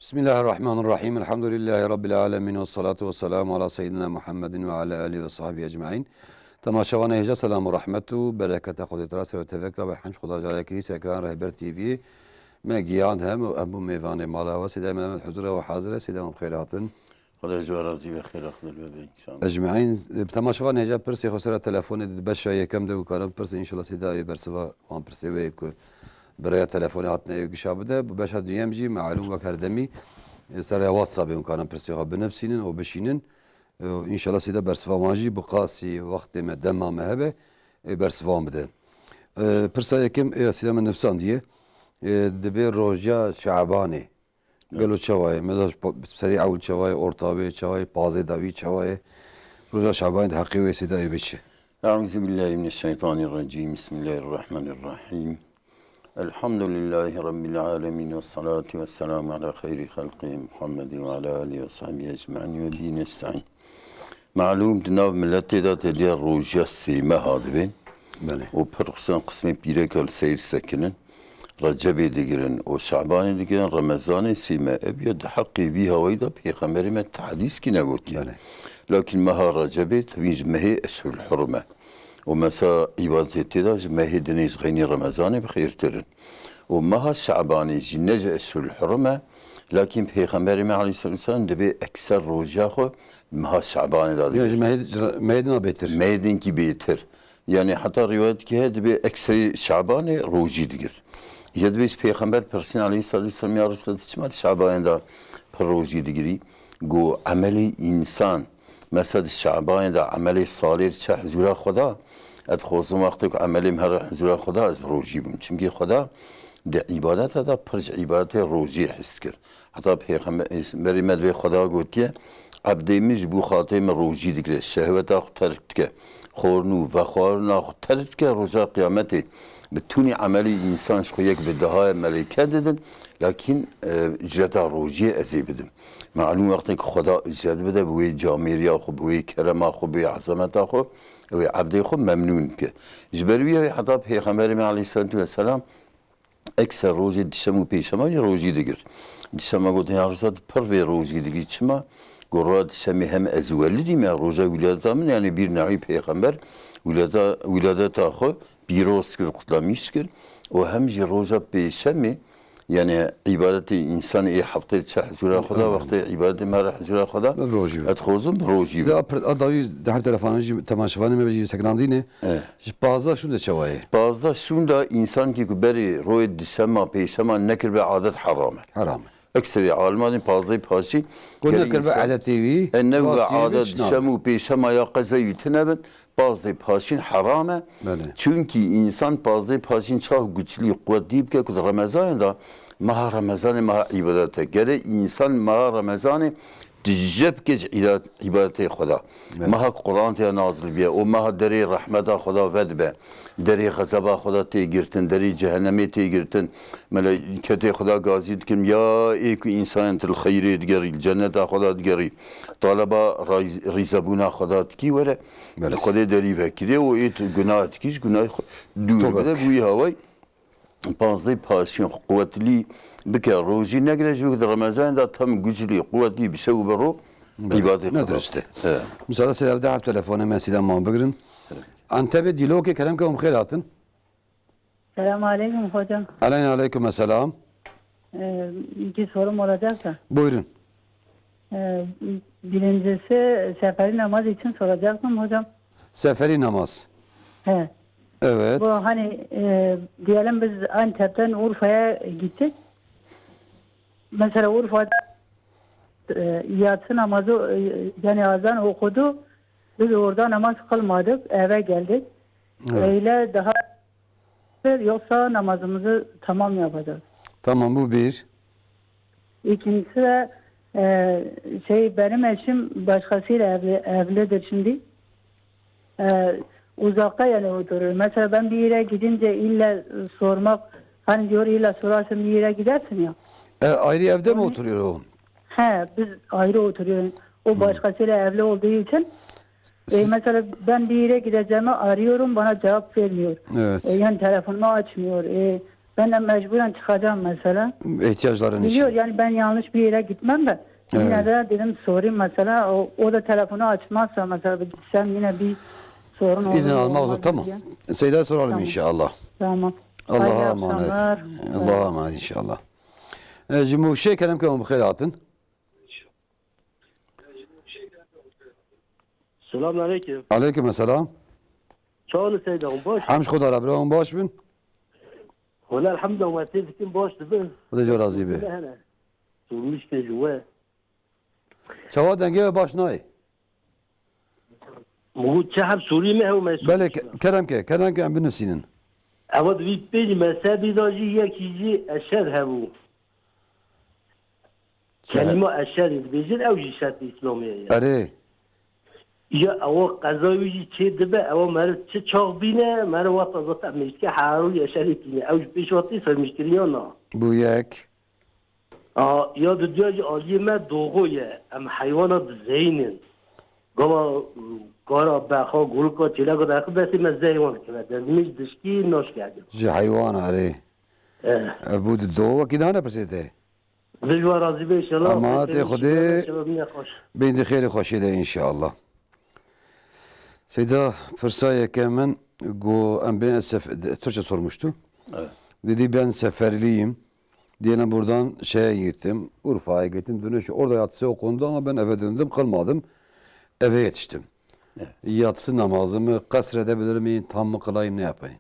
Bismillahirrahmanirrahim. Elhamdülillahi Rabbil alemin. Ve salatu ve selamu ala seyyidina Muhammedin ve ala alihi ve sahbihi ecma'in. Temaşavana hece selamu rahmetu, berekete kudret rase ve tevekka ve hamd kudar cale kilise ekran rehber TV. Me giyan hem ebu meyvane mala ve sidâ melemet huzura ve hazire sidâ mubkheyratın. خدا جوار راضی و خیر اخلال و به انشان Ecma'in. Temaşavana hece persi khusara telefon edip beş ay yekem de ukarım persi inşallah sidâ berseva van persi ve ku برای تلفن هاتنه گشابده باشه دنیا میجی معلوم و کردمی سر واتساپ امکانم پرسیها بنفسینن و بشینن ان شاء الله سیده برسواماجی بقاسی وقت ما دما مهبه برسوام بده پرسای کم سیده من نفسان دیه دبی روجا شعبانی قالوا شواي ماذا سريع اول شواي اورطابي شواي بازي داوي شواي روجا شعبان حقيقي سيده بيشه أعوذ بالله من الشيطان الرجيم بسم الله الرحمن الرحيم الحمد لله رب العالمين والصلاة والسلام على خير خلقه محمد وعلى آله وصحبه أجمعين ودين نستعين معلوم دناو ملت دا تدير روجا سيما هادبين بله وبرقصان قسمي بيرك السير سكنن رجب ديگرن و شعبان ديگرن رمضان سيما ابيض حقي بيها ويدا بيغمبر ما التحديث كي نقول بله لكن مها رجب تبيج مهي أشهر الحرمة ومسا عبادة تداج مهي دنيز غيني رمضان بخير ترن ومها شعباني جنج أشهر الحرمة لكن بيغمبر ما عليه الصلاة والسلام دبي أكثر روجاخو مها شعبان دادي يعني مهدنا بيتر مهدن كي بيتر يعني حتى روايات كي دبي أكثر شعبان روجي ديگر يد بيس بيغمبر برسين عليه الصلاة والسلام يا رسول الله شعبان دا بروجي ديگري جو عملي إنسان مثلا شعبان دا عملي صالح چه حضور خدا ادخوزم وقتی که عملی مهر حضور خدا از روزی بیم چون خدا ده عبادت دا پرج عبادت روزی حس کرد حتی پیغمبر مدوی خدا گویه عبدیمیز بو خاتم روزی دیگر شهوت خود ترک که خورنو و خورنا خود ترک که روزا قیامتی بتونی عملی انسانش خو یک به دهای ملائکه دادن لكن اجرت روزی ازی بدم معلوم وقتی که خدا اجرت بده بوی جامعه خو بوی کرم خو بوی عظمت خو و عبد خو ممنون که جبرویه حتی پیغمبر علیه السلام اکثر روزی دشمو پیشما روزی دیگر دشما گفت یا رسول پر و روزی دیگر چما گراد دشمی هم ازولی دیم روزا ولادتامن yani bir nevi peygamber ولادت خو بیروز کرد قطلامیش کرد و همچنین روزا پیشمی yani ibadeti insan iyi hafta içi huzura Xuda vaqti ibadeti mara huzura Xuda adxozum roji adavi daha telefonji temaşavanı mı beji seknandine bazda şunu da çavayı bazda şunda insan ki beri roy disema peşema nekir be adet haram ekseri almanın bazı paşi nekir be adet TV enne ve adet disemu peşema ya qazayı tineben bazı paşin haram çünkü insan bazı paşin çok güçlü kuvvetli ki Ramazan'da maha Ramazan maha ibadete gere insan maha Ramazan dijeb ke ibadete Xuda maha Kur'an te nazil biye o maha deri rahmeta Xuda vedbe deri gazaba Xuda te girtin deri cehenneme te girtin melekete Xuda gazi dikim ya ek insan tel khayri digeri cennete Xuda digeri talaba rizabuna Xuda ki vere Xuda deri vekire o et günah kiş günah dur bede bu havay bazı pasyon kuvvetli bir roji ne gerekiyor ki Ramazan'da tam güçlü kuvvetli bir şey baro ibadet nedir işte mesela sevde hep telefonu mesela mağbirin Antep'e diloke kelam kavum khairatın Selamun aleyküm hocam. Aleyküm selam. İki sorum olacak da. Buyurun. Birincisi seferi namaz için soracaktım hocam. Seferi namaz. He. Evet. Bu hani diyelim biz Antep'ten Urfa'ya gittik. Mesela Urfa'da yatsı namazı yani azan okudu. Biz orada namaz kılmadık. Eve geldik. Evet. Öyle daha yoksa namazımızı tamam yapacağız. Tamam bu bir. İkincisi de benim eşim başkasıyla evlidir şimdi. Uzakta yani oturuyor. Mesela ben bir yere gidince illa sormak hani diyor illa sorarsın bir yere gidersin ya. Ayrı evde mi oturuyor o? He biz ayrı oturuyoruz. O başkasıyla evli olduğu için mesela ben bir yere gideceğimi arıyorum bana cevap vermiyor. Evet. Yani telefonumu açmıyor. Ben de mecburen çıkacağım mesela. İhtiyaçların Biliyor için. yani ben yanlış bir yere gitmem de. Yine Evet. de dedim sorayım mesela. O da telefonu açmazsa mesela bir gitsem yine bir sorun olur. İzin mu, almak olmaz zor. mı Tamam. diye. Seyda soralım Tamam. inşallah. Tamam. Allah'a Hayırlı emanet. akşamlar. Allah'a emanet inşallah. Cumhur şey kerem kavum bخيراتın. Selamünaleyküm. Aleyküm selam. Çağını seydan boş. Hamş खुदा रब रहो baş bin. Valla elhamdülillah tevfikin boş bin. Bu da corazi be. Hene. Sormuş ki juve. Çava denge baş nay. Mu çahab Suriye mi hev mesul. Bele kerem ke bin sinin. Avad vi pej mezhebi daji yekici eşer hevu. Kelime eşer dibijin ev jişat İslamiye ya. Are. Ya o qazawi çe dibe o mer çe çok bine mer vata zata mişke haru eşer ikine ev pejwati sermişkiriyan na. Bu yek. یا د دوی عالی ما دوغویه ام حیوانات زینن گما کارا بخا گل کا چیلا کو داخل بسی ما زیوان که دزمیش دشکی ناش کردیم Ji hayvan are. Bu da doğu ki daha ne persete. دجوا راضی به انشالله اما تی خودی- خودی خوش Ben de خیلی خوشی ده inşallah. Seyda fırsaya kemen go em ben Türkçe sormuştu. Evet. Dedi ben seferliyim. Diyelim buradan şeye gittim. Urfa'ya gittim. Dönüş orada yatsı okundu ama ben eve döndüm kalmadım. Eve yetiştim. Yatsı namazımı kasredebilir miyim? Tam mı kılayım ne yapayım?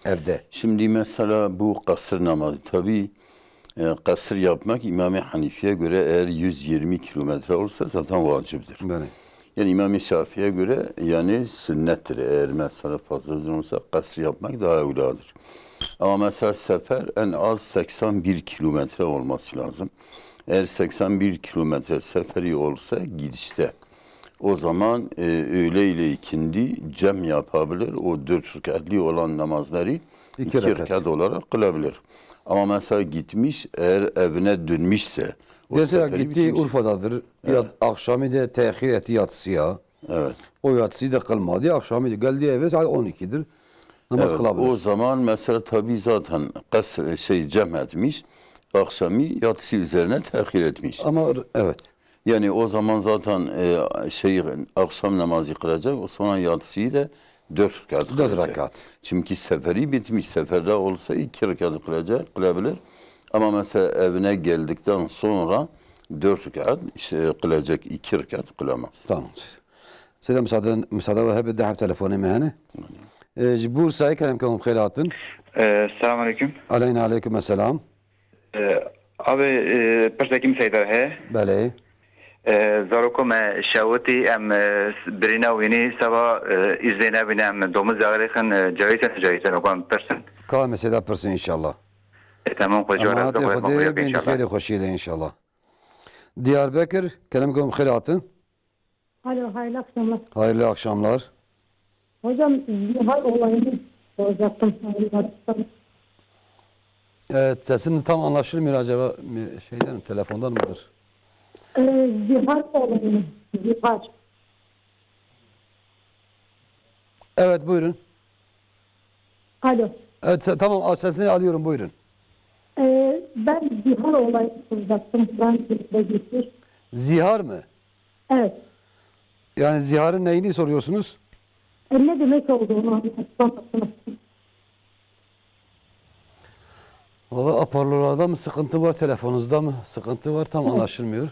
Evde. Şimdi mesela bu kasır namazı tabii kasır yapmak İmam-ı Hanifi'ye göre eğer 120 kilometre olsa zaten vaciptir. Böyle. Yani İmam-ı Şafii'ye göre yani sünnettir. Eğer mesela fazla uzun olsa kasır yapmak daha evladır. Ama mesela sefer en az 81 kilometre olması lazım. Eğer 81 kilometre seferi olsa gidişte o zaman öğle ile ikindi cem yapabilir. O 4 rekatli olan namazları İki 2 rekat. rekat olarak kılabilir. Ama mesela gitmiş eğer evine dönmüşse o Mesela seferi gitti bitmiş. Urfa'dadır. Akşamı da tehir etti yatsıya. Evet. O yatsıyı da kılmadı. Akşamı da geldi eve saat 12'dir. Namaz Evet, kılabilir. o zaman mesela tabii zaten cem etmiş, akşamı yatsı üzerine tehir etmiş. Ama evet. Yani o zaman zaten akşam namazı kılacak, o sonra yatsıyı da 4 rekat 4 kılacak. rekat. Çünkü seferi bitmiş, seferde olsa 2 rekat kılabilir. Ama mesela evine geldikten sonra 4 rekat kılacak, 2 rekat kılamaz. Tamam. Size müsaade ve hep de telefonu mehane. Bursa'ya kerem kavum bخيراتın. Selamun Aleyküm. Aleyna aleyküm selam. Abi persekim seydar he. Bele. Zaroko me şavati em birina vini sava izleyene bine em domuz zağırıkın cahisen okan persen. Kâme seda pırsın inşallah. Tamam hoca Ama razı hadi olsun Hudi ben de inşallah. khayri hoşiyle inşallah. Diyarbakır kerem kavum bخيراتın. Alo, hayırlı akşamlar. Hayırlı akşamlar. Hocam, zihar olayını soracaktım. Evet, sesini tam anlaşılmıyor acaba şeyden mi, telefondan mıdır? Zihar olayını, zihar. Evet buyurun. Alo, Evet tamam sesini alıyorum buyurun. ben zihar olayını soracaktım. Ben de gitmiş. Zihar mı? Evet. Yani ziharın neyini soruyorsunuz? Ne demek olduğunu anlatmak. Valla aparlarında mı sıkıntı var, telefonunuzda mı sıkıntı var tam anlaşılmıyor.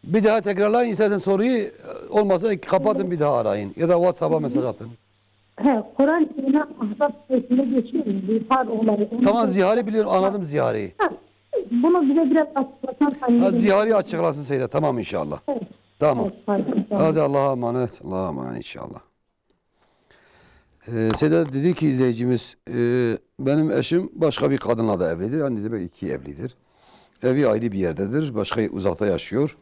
Bir daha tekrarlayın istersen soruyu, olmazsa kapatın bir daha arayın ya da WhatsApp'a mesaj atın. Kur'an yine Ahzab suresinde geçiyor mu? Zihar olayı. Tamam ziharı biliyorum, anladım ziharı. Bunu bize biraz açıklasan. Ha, ziharı açıklasın Seyda, tamam inşallah. Evet. Tamam. Evet, pardon. Hadi Allah'a emanet. Allah'a emanet inşallah. Seda dedi ki izleyicimiz, benim eşim başka bir kadınla da evlidir. Yani demek iki evlidir. Evi ayrı bir yerdedir. Başka uzakta yaşıyor.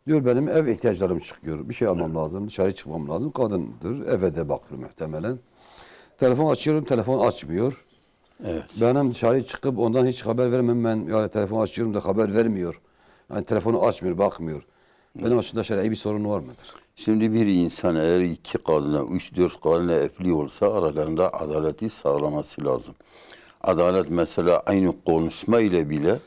Diyor benim ev ihtiyaçlarım çıkıyor. Bir şey almam lazım. Dışarı çıkmam lazım. Kadındır. Eve de bakır muhtemelen. Telefon açıyorum. Telefon açmıyor. Evet. Benim dışarı çıkıp ondan hiç haber vermem. Ben ya telefon açıyorum da haber vermiyor. Yani telefonu açmıyor, bakmıyor. Benim açımda şer'i bir sorun var mıdır? Şimdi bir insan eğer iki kadına, üç dört kadına evli olsa aralarında adaleti sağlaması lazım. Adalet mesela aynı konuşma ile bile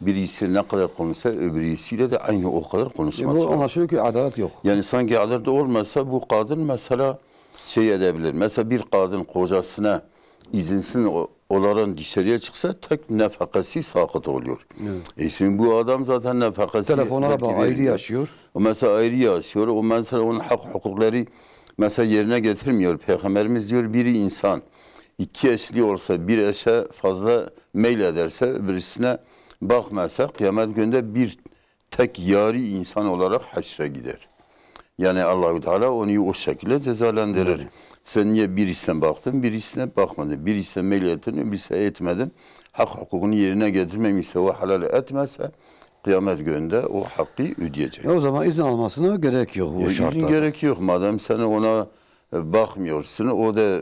birisi ne kadar konuşsa öbürüsüyle de aynı o kadar konuşması Bu lazım. anlaşılıyor ki adalet yok. Yani sanki adalet olmasa bu kadın mesela şey edebilir. Mesela bir kadın kocasına izinsiz olarak dışarıya çıksa tek nefakası sakıt oluyor. Şimdi bu adam zaten nefakası Telefonlara belki bak ayrı vermiyor. yaşıyor. O mesela ayrı yaşıyor. O mesela onun hukukları mesela yerine getirmiyor. Peygamberimiz diyor biri insan iki eşli olsa bir eşe fazla meylederse birisine bakmazsa kıyamet günde bir tek yari insan olarak haşre gider. Yani Allah-u Teala onu o şekilde cezalandırır. Sen niye birisine baktın, birisine bakmadın. Birisine meylettin, birisine etmedin. Hak hukukunu yerine getirmemişse, o halal etmezse kıyamet gününde o hakkı ödeyecek. O zaman izin almasına gerek yok bu İzin şartlarda. gerek yok. Madem sen ona bakmıyorsun, o da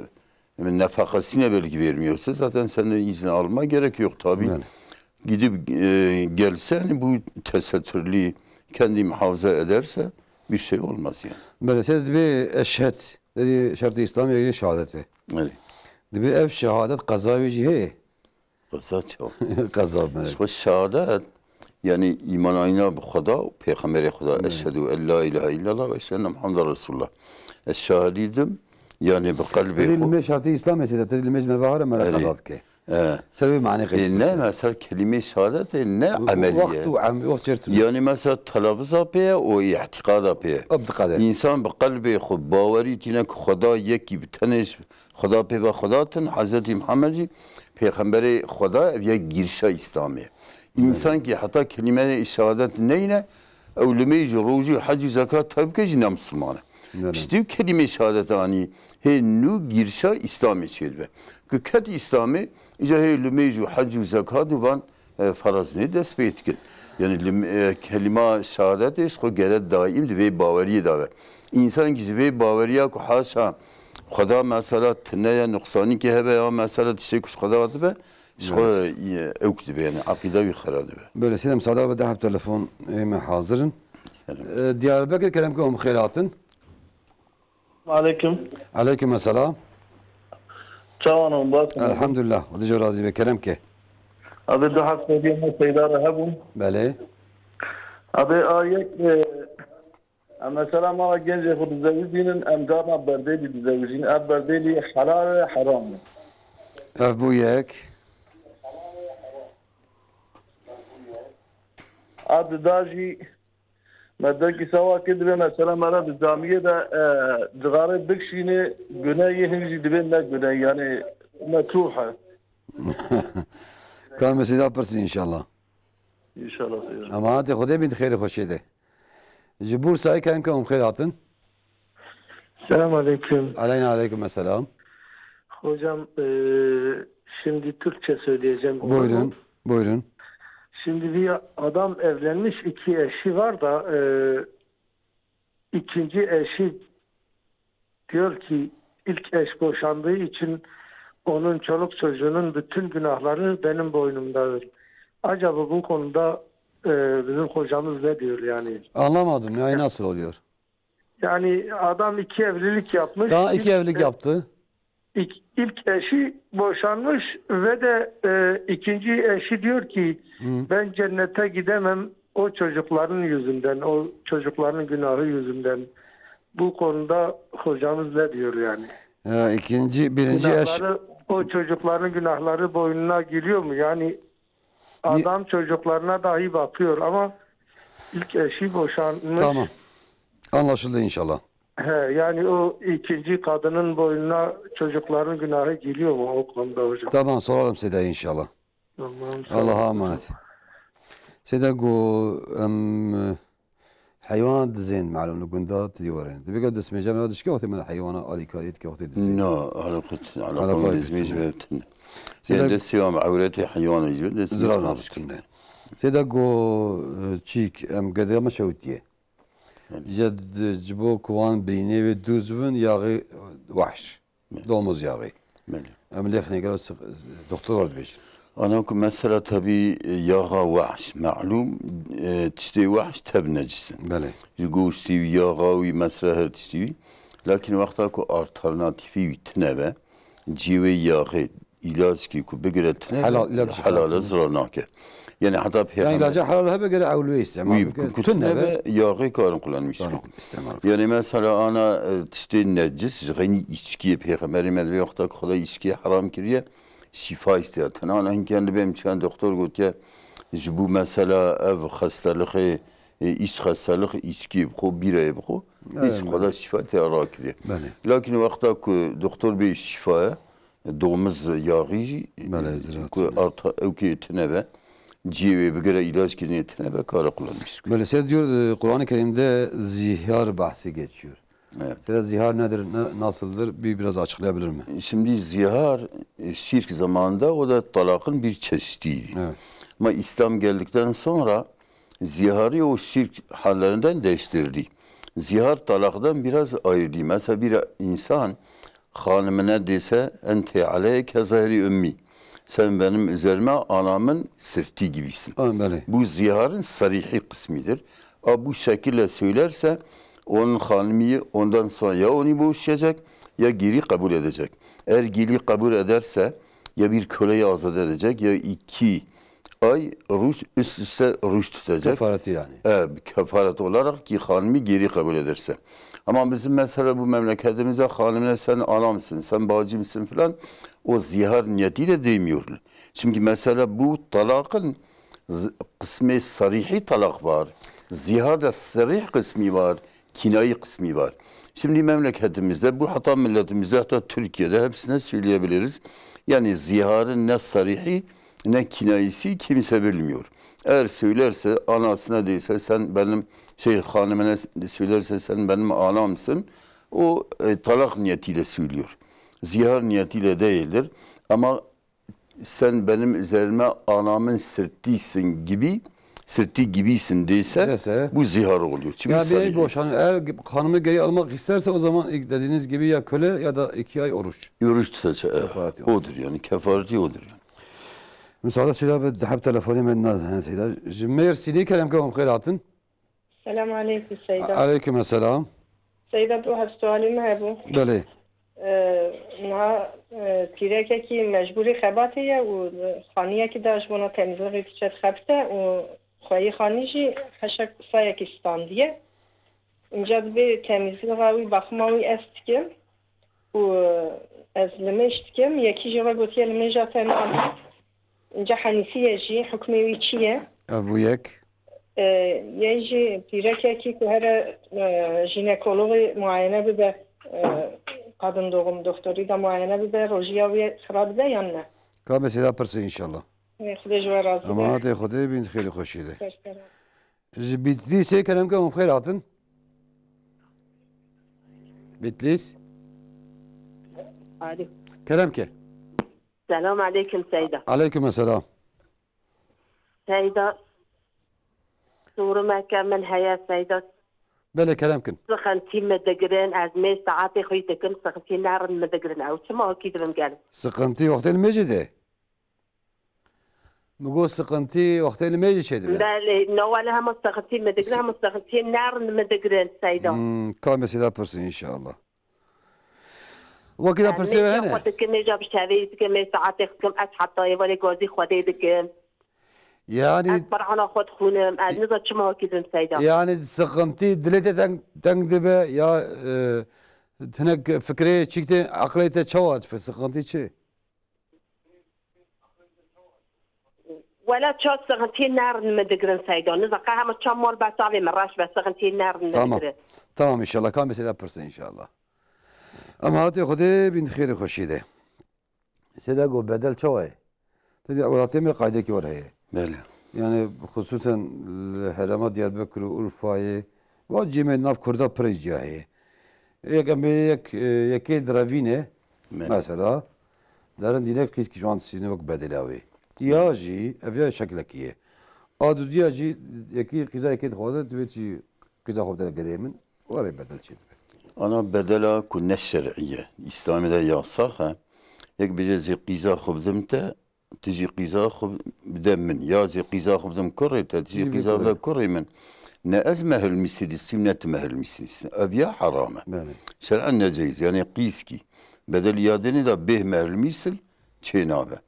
nefakasını belki vermiyorsa zaten senden izin alma gerek yok tabii. Yani. Gidip gelse hani bu tesettürlü kendi muhafaza ederse bir şey olmaz yani. Böyle siz bir eşhedü dedi şart-ı İslamiye şehadeti. Evet. Dibi ev şehadet kazavici hey. Kısa çok. Kaza melek. İşte şehadet yani iman ayna bu Xuda, Peygamberi Xuda. Eşhedü en la ilahe illallah ve eşhedü enne Muhammeden Resulullah. Eşşahidim yani bu kalbi. Dilme şart-ı İslamiye dedi. Dilme mevahara melek kazad ki. Sebebi mani kıyım. Ne mesela kelime şehadet ne ameliye. Vaktu çertür. Yani mesela telaffuz yapıyor, o i'tikad yapıyor. Abdikader. İnsan bu kalbi xub bawari tine ki Xuda yeki bir taneş Xuda pe ve Xudatın Hazreti Muhammed'i Peygamberi Xuda ya girşa İslamiye. İnsan ki hatta kelime şehadet neyine evlemeyi rucu hacı zekat tabi ki ne Müslümanı. İşte kelime şehadet ani he nu girşa İslami çelbe. Ki kat İslami ica he evlemeyi hacı zekat van faraz ne dest beytkin. Yani kelime şehadet işte o geret daim ve bavariye davet. İnsan ki ve bavariye ko haşa Xuda mesela tneye nuksani ki hebe ya mesela tişe kuş Xuda adı be işte evkti be yani akide bir kharadı be. Böyle sinem sadaka ve dahab telefon hemen hazırın. Diyarbakır kerem ki om khairatın. Aleyküm. Aleyküm selam. Çavanım bak. Elhamdülillah. Hadi razı ve kerem ki. Abi de hasbediyem seydara hebun. Bale. Abi ayet mesela ma genç khud zavijinin emdana berdeli zavijin ab berdeli halal haram. Ev bu yek. Abi daji Meddeki sava kedibe mesela mera bizamiye de cigare bikşini güneyi hinci dibe ne güney yani metruha. Kan mesela persin inşallah. İnşallah. Ama hadi Xuda bint khayri hoşede. Cibur say kerem ki om khairatın. Selamun Aleyküm. Aleyna aleyküm selam. Hocam şimdi Türkçe söyleyeceğim. Buyurun. Buyurun. Şimdi bir adam evlenmiş, iki eşi var da ikinci eşi diyor ki ilk eş boşandığı için onun çoluk çocuğunun bütün günahları benim boynumdadır. Acaba bu konuda bizim hocamız ne diyor yani? Anlamadım ya nasıl oluyor? Yani adam iki evlilik yapmış. Daha iki evlilik yaptı. İlk eşi boşanmış ve de ikinci eşi diyor ki ben cennete gidemem o çocukların yüzünden, o çocukların günahı yüzünden. Bu konuda hocamız ne diyor yani? Birinci eş... Günahları, o çocukların günahları boynuna giriyor mu? Yani adam çocuklarına dahi bakıyor ama ilk eşi boşanmış. Tamam. Anlaşıldı inşallah. Yani o ikinci kadının boynuna çocukların günahı geliyor mu o konuda hocam? Tamam soralım size inşallah. Allah'a emanet. Size go حيوان دزين معلوم الجندات يورين تبي قد اسمه جمال دش كوتي من الحيوانات اللي كانت كوتي دزين No, على قول izmiş ve yani de sivam avreti hayvan izmiş. زرعنا بشكلنا سيدا جو تشيك ام قدام شوتيه جد جبو كوان بيني ودوزفن ياغي وحش دوموز ياغي ام ليخني قالوا دكتور بيش أنا mesela tabii yağa vahş, malum tiştey vahş teb necisin. بله Goşti yağa ve mesela her tiştey. Lakin vakta ku alternatifi tnebe cive yağı ilaç ki ku begre tnebe Halal ilaç. halal zranake. Yani hatta يعني peygamber علاج حلال هبه قال اولويه استعمال tnebe yağı karın kullanmış. استعمال Yani mesela ana işte necis, gani içkiye peygamberimiz ve yokta kolay içkiye haram kiriye şifa istiyor. Ana kendi benim çıkan doktor götüye bu mesela ev hastalığı, iç hastalığı içki bu bira bu. Hiç kolay şifa teyarak kiriye. Lakin vakta ku doktor bey şifaya doğumuz yağı ku arta evki tnebe cive bir göre ilaç ki niyetine be kara kullanmış. Böyle size diyor Kur'an-ı Kerim'de zihar bahsi geçiyor. Evet. Size zihar nedir, nasıldır biraz açıklayabilir mi? Şimdi zihar şirk zamanında o da talakın bir çeşidiydi. Evet. Ama İslam geldikten sonra ziharı o şirk hallerinden değiştirdi. Zihar talaktan biraz ayrı. Mesela bir insan hanımına dese ente aleyke zahiri ümmi. Sen benim üzerime anamın sırtı gibisin. Böyle. Bu ziharın sarihi kısmidir. Bu şekilde söylerse onun hanımı ondan sonra ya onu boşayacak ya geri kabul edecek. Eğer geri kabul ederse ya bir köleyi azat edecek ya 2 ay üst üste ruj tutacak. Kefareti yani. Kefaret olarak ki hanımı geri kabul ederse. Ama bizim mesela bu memleketimizde hanımına sen anamsın, sen bacımsın falan o zihar niyetiyle değmiyor. Çünkü mesela bu talakın kısmı sarihi talak var. Ziharda sarih kısmı var, kinayi kısmı var. Şimdi memleketimizde bu hatta milletimizde hatta Türkiye'de hepsine söyleyebiliriz. Yani ziharın ne sarihi ne kinayisi kimse bilmiyor. Eğer söylerse anasına değilse sen benim hanımına söylerse sen benim anamsın o talak niyetiyle söylüyor. Zihar niyetiyle değildir ama sen benim üzerime anamın sırtıysan gibi sırtı gibisin dese bu zihar oluyor. Ya bir boşan eğer hanımı geri almak isterse o zaman ilk dediğiniz gibi ya köle ya da 2 ay oruç. Oruç tutacak. Odur yani kefareti odur yani. مساعدة سيدا بتحب تلفوني من الناس سيدا جمير سيدي كلام كم خيراتن السلام عليكم سيدة. عليكم السلام. سيدة بروح سؤالي ما هبو. بله. ما تيرك كي مجبوري خباتية وخانية كده جبنا تمزيغي تشت خبته وخوي خانيجي حشك صايا كيستاندية. إنجاد بي تمزيغاوي بخماوي استكم وأزلمشتكم يكي جوا قوتي المجاتن اینجا حنیفیه جی حکمی چیه؟ ابویک یه پیرکه که هر ژینکولوگ معاینه بده kadın doğum doktoru da muayene bide rojiya ve xirab bide ya ne? Kabe seda perse inşallah. Xuda jwa razı. Ama hadi Xuda bin xeyli xoşide. Bitlis kelam ka xeyratın. Bitlis. Alo. Kelam ke. Selam aleyküm Seyda. Aleyküm selam. Seyda. Soru mekemmel hayat Seyda. Bele kelamkin. سخنتي مدقرين أزمي ساعاتي خيتكن سخنتي نار مدقرين أو شما أكيد بمقال. Sıkıntı وقت المجد. مقول sıkıntı وقت المجد شيء ده. بله نوالها مستخنتي مدقرين مستخنتي نار مدقرين Seyda. كامل سيدا برسي إن شاء الله. وكذا برسي هنا. خدك نجاب شهري كم ساعاتي كم أصحى طيب ولا جوزي خديدك. Yani برهنا خد خونم از نظر شما أكيد Seyda. Yani sıkıntı dilete tengdibe ya tenek fikri çıktı aklete çavat fi sıkıntı çi. ولا تشوف سخنتي نار مدقرين Seyda. نزقها ما تشمر بسافي مراش بس سخنتي نار مدقرين. Tamam inşallah kan mesela pırsı inşallah. Ama hadi Xuda bin xeyri xoşide. Seda go bedel çavay. Dedi avratı mi kayda ki oraya. Böyle. Yani hususen Herema Diyarbakır Urfa'yı ve cime nav kurda prejyahi. Yeki dravine mesela derin dilek kız ki şu an sizin vak bedelavi. Ya ji evya şeklekiye. Adu diya ji yeki kıza yeki xoda tüveci kıza xoda gedemin oraya bedel çi. Ana bedela ku ne şer'iye. İslam'da yasak ha. Yek bir kıza xubdimte تجي قيزا خب بدم من يازي قيزا خب بدم كريتا تجي قيزا بدا كري من نأزمه المسيدستي نتمه المسيدستي أبيا حرامة شرعا نجيز يعني قيسكي بدل يادني دا به المثل çenave.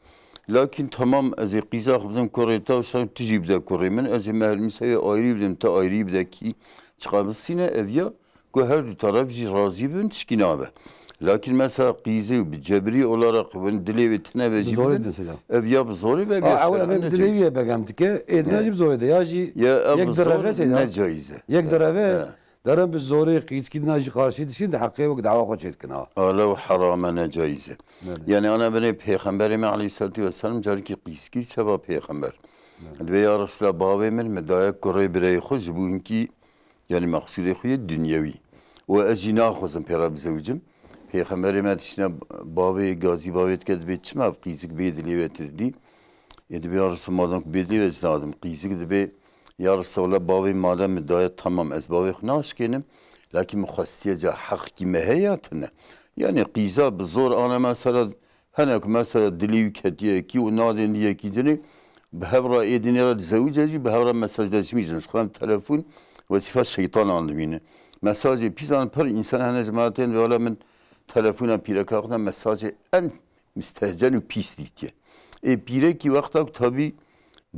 Lakin tamam azı qizaq bidim koreta şan tijib de koremen azı mermiseye ayrı bidim ta ayrı bideki çıkabısına evya ko her taraf razı bin çkinave. Lakin mesela qize bi cebri olarak ben dilevetine ve zor evya zor ve bir şey. Ben dileviye begamtike ednacib zor ya ji yek dereve ne caize. Yek dereve درم به زوری قیس کی ناجی خارشی دشین ده حقیقت و دعوا خود شد کنه. لو حرامه جایزه. یعنی آن بنی پیغمبریم علیه السلام جاری کی قیس کی شبا پیغمبر. و یا رسول بابی من مدعای کره برای خود بون کی yani maksudi خوی دنیوی و از جنا خوزم پیرا بزوجم پیغمبریم اتشنا بابی گازی بابیت کد بیت چما قیسک بیدلی وتردی. یه یا رسول مادام بیدلی وزنادم قیسک دبی Ya Resulallah babi madem müdahale tamam ez babi xnaş kenim lakin muhastiyeca hak kime hayatına yani qiza bizor ana mesela hanek mesela dili ketiye ki o nadin diye ki dini behevra edinera zavujeci behevra mesajlaşmayız şu telefon ve sifat şeytan anlamını mesajı pizan per insan hani cemaatin ve alamin telefona pirakakna mesajı en müstehcen ve pislik pire ki vakta tabi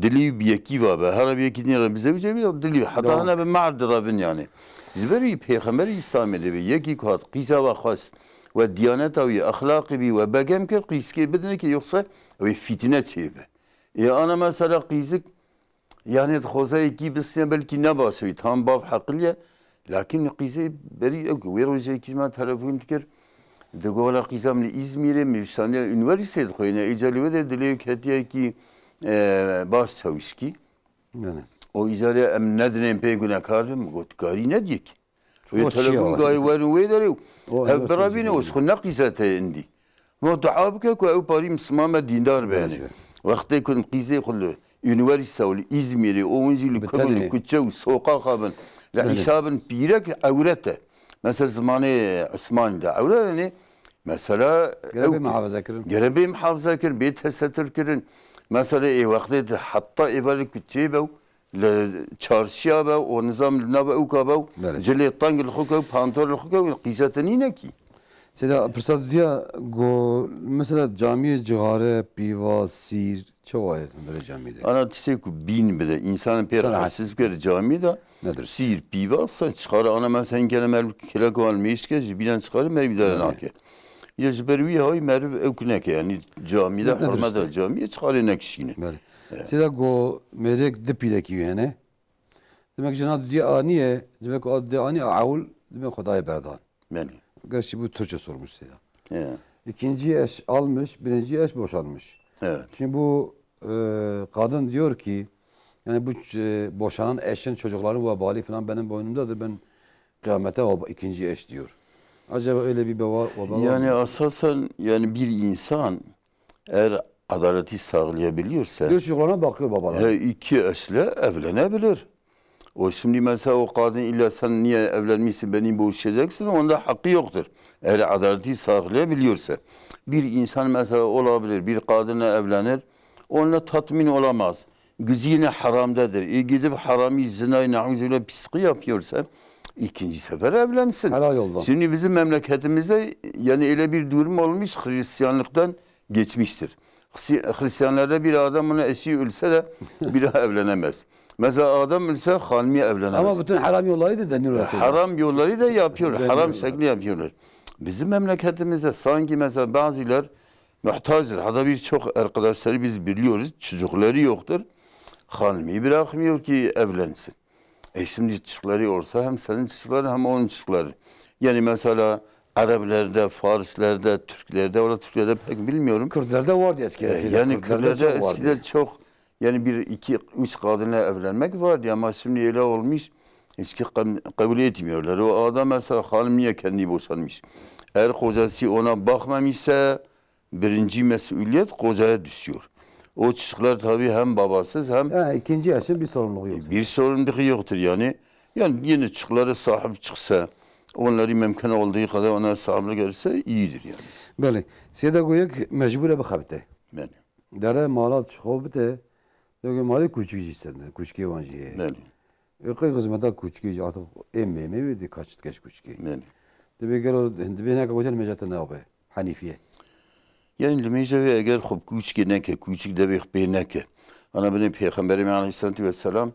dili biyeki var be her biyeki dinle bize dili hatta ana be ma'dırabın yani zberi peygamberi İslam'da ve yeki kat qisa ve khas ve diyaneta ve ahlakı ve bagam ki qiski bedene ki yoksa ve fitne çebe ana mesela qisik yani khozay ki bisne belki ne basıyor tam bab haklıya lakin qisi beri ve roje ki ma telefon tikir de gola qisam li İzmir'e müsane üniversite koyuna icali ve dili ketiye ki baş çavuşki o icare em nedenen peygune karım gotgari ne diyek ve telefon gay ve deriu hep berabine o şun naqisate indi mo taabke ko o pari müslüman dindar beni vakti kun qize kullu üniversite ol İzmir'i onjili kabul kuçu soqa qaban la hisabın pirek avrete mesela zamanı Osmanlı'da avrete mesela gerebi muhafaza kirin bir tesettür kirin mesela vakti hatta ibarik bütçeyi çarşıya be o nizam naba ukabe jeli tangil xuka pantol xuka qisatani ne ki Seda pırsat diye go mesela camiye cigare piva sir çok ayet böyle camide. Ana tseku bin bile insanın perhassiz bir camide nedir? Sir piva sa çıkar ana mesela kelimel kila kalmış ki bilen çıkar mervidar nake. Ya jberwi hay merv evknek yani camide hürmete camiye çıkar nekşine. Seda go merek dipideki yani. Demek cenab diye aniye demek o diye ani avul demek Xudaya berdan. Yani. Gerçi bu Türkçe sormuş Seda. Evet. İkinci eş almış, birinci eş boşanmış. Evet. Şimdi bu kadın diyor ki yani bu boşanan eşin çocukların vebali falan benim boynumdadır. Ben kıyamete ikinci eş diyor. Acaba öyle bir vebal yani asasen yani bir insan eğer adaleti sağlayabiliyorsa bir çocuklarına bakıyor babalar. İki eşle evlenebilir. O şimdi mesela o kadın illa sen niye evlenmişsin beni boşayacaksın onda hakkı yoktur. Eğer adaleti sağlayabiliyorsa bir insan mesela olabilir bir kadınla evlenir onunla tatmin olamaz. Güzine haramdadır. Gidip harami zinayı na'uzubillah pisliği yapıyorsa ikinci sefer evlensin. Helal yoldan. Şimdi bizim memleketimizde yani öyle bir durum olmuş Hristiyanlıktan geçmiştir. Hristiyanlarda bir adam ona eşi ölse de bir daha evlenemez. Mesela adam ölse hanımı evlenemez. Ama bütün haram yolları da deniyor. Haram yolları da yapıyor. Haram şekli yapıyorlar. Bizim memleketimizde sanki mesela bazılar muhtaçtır. Hatta birçok arkadaşları biz biliyoruz. Çocukları yoktur. Hanımı bırakmıyor ki evlensin. Şimdi çocukları olsa hem senin çocukların hem onun çocukları. Yani mesela Arablerde, Farislerde, Türklerde, orada Türklerde pek bilmiyorum. Kürtlerde vardı eskiden. Yani Kürtlerde eskiden çok yani bir, iki, üç kadınla evlenmek vardı ama şimdi öyle olmuş. Hiç kabul etmiyorlar. O adam mesela hanım niye kendi boşanmış? Eğer kocası ona bakmamışsa birinci mesuliyet kocaya düşüyor. O çocuklar tabii hem babasız hem ikinci yaşın bir sorumluluğu yok. Bir sorumluluğu yoktur yani. Yani yine çocuklara sahip çıksa onları mümkün olduğu kadar ona sahip görürse iyidir yani. Böyle. Seda goyak mecbure bakabite. Yani. Dere malat çıkıyor bite. Diyor mali küçük cisten. Küçük evancıya. Beni. Ökü hizmeta küçük artık emme verdi kaç geç küçük. Beni. Dibe gel o dibe ne kadar mecata ne yapıyor? Hanifiye. Yani lemeyce eğer خوب küçük neke küçük de bir neke. Ana benim peygamberim aleyhissalatu vesselam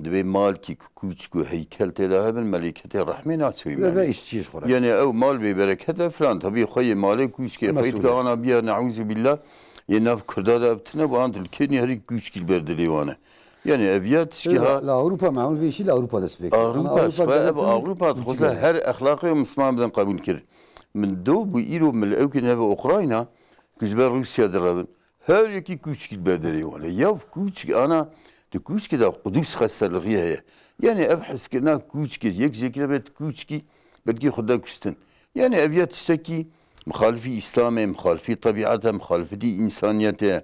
دبي مال كي كوچكو هيكل تلاها بالملائكة الرحمن Size أتسوي ve işçiyiz kurar. يعني أو مال ببركته فلان تبي خي مالك كوچكي خيط كأنا بيا نعوذ بالله يناف كرداد أبتنا وأنت الكني هري كوچكي البردلي وانا يعني أبيات شكيها La Avrupa معمول في شيء لا Avrupa destek. أوروبا خصوصا هر أخلاقي مسلمان بدن قبول كر من دو بيرو من الأوكن هذا أوكرانيا كجبر روسيا دربن هر يكي كوچكي البردلي وانا ياف كوچكي أنا كوچكي دا قدوس خستلغيه هي يعني ابحث كنا كوچكي يك زكي بيت كوچكي بدي خدا كستن يعني ابيات تشتكي مخالفي اسلامي مخالفي طبيعته مخالفي دي انسانيته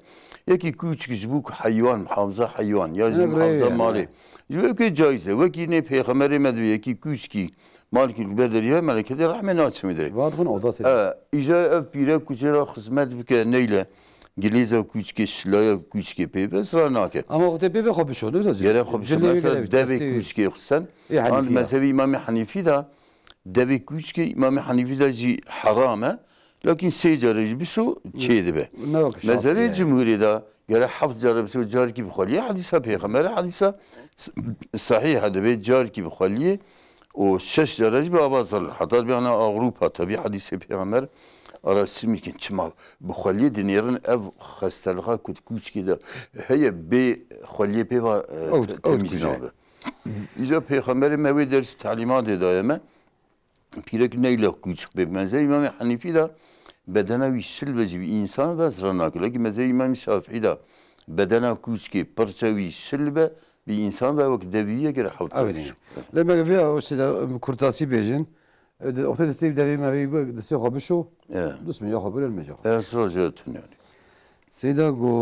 يكي كوچكي جبوك حيوان محافظه حيوان يا محافظه مالي جبوك جايزه وكي ني پیغمبر مدوي يكي كوچكي مالك البدريه ملكه الرحمن ناتش مدري Vadın odası. اجا اف بيرا كوچرا خدمت بك نيله گلیزا کوچکی شلایا کوچکی پیبرز را ناکه. Ama o tepe ve hobi şunu da. Yere hobi şunu mesela devi کوچکی خصن. آن مذهبی امام حنیفی دا devi کوچکی امام حنیفی دا جی حرامه. لكن سيجارة بسو شيء به. مذهبی جمهوری دا گره حفظ جاره بسو جار کی بخوالیه حدیثه پیغمبر حدیثه صحیح هده به جار کی بخوالیه و شش جاره به آبازل حتی بیان اروپا تبی حدیث پیغمبر arası mümkün çıma bu xaliye dinlerin ev hastalığa küçük de heye be xaliye pe va temiznabe. İca peygamberi mevi dersi talimat edayeme pirek neyle küçük be mezhe İmam Hanifi de bedene bir silveci bir insan ve zranak. Lakin mezhe İmam Şafii de bedene küçük parça bir silve bir insan ve vakit deviye göre hafta. Lema via o şey kurtasi bejin. وقتی دستی دوی ماهی دستی خوابشو دوست می‌یا خبر المجا. اسراجاتون yani. سیدا گو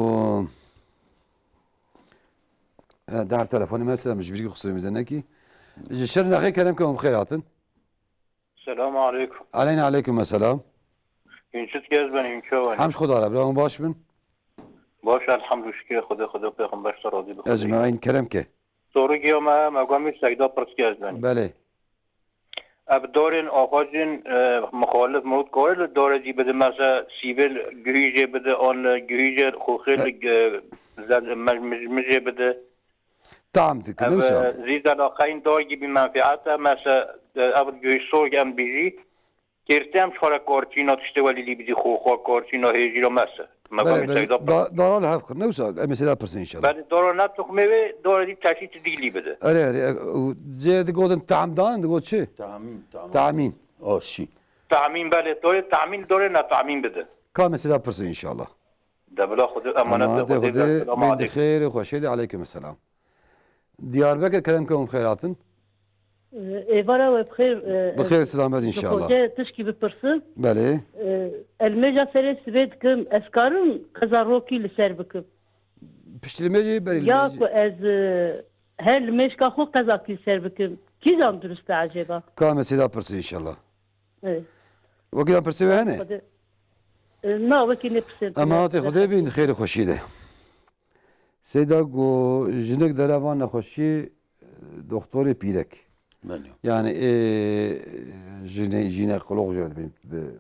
ده تلفنی مثلا مش بيجي خصوصي ميزانه کی. جشر نخی کلام کم خیراتن. Selamun aleyküm. Aleyküm selam. Ünçüt gez ben ünçü var. Hamş Xuda ra bra baş bin. Baş elhamdülillah Xuda peygamber razı olsun. Ecmaîn kelam ke. Soru giyama maqami sayda pırs gez ben. Bale. Ab dorun ağacın muhalif mut koyul doracı bede mesela sivil gühüce bede on gühüce xuxil mecmece bede. Tamam tıkı ne olsa. Zida laqayn dor gibi menfaata mesela ab gühüç sorgan bizi kertem şora korçino işte vali bidi xuxa korçino hejiro mesela. دارال حرف کن نوسا مثلا پرسن ان شاء الله. بعد دورانات تخمه دوره دی تشیت دیگلی بده. آره زیاد گودن تعمدان گود چه؟ تعمین. شی. تعمین بله دوره نه تعمین بده. کام مثلا پرسن ان شاء الله. دبلا خود امانت خود من خیر خوشید علیکم السلام. دیاربکر کلام کم خیراتن. Evara ve bxir. Bxir selamet inşallah. Hoca tışki bipırsın. Bale. Elmeca fere svedkim eskarın kazaroki li ser bikim. Piştirmeci beri. Ya ku ez her meşka xo kazak li ser bikim. Ki zam dürüst acaba? Kame seda pırsı inşallah. Evet. Vakit pırsı ve ne? Na vakit ne pırsı. Ama hatı xude bin xeyri xoşide. Seda go jinek deravan xoşi doktori pirek. Yani jinekolog جرد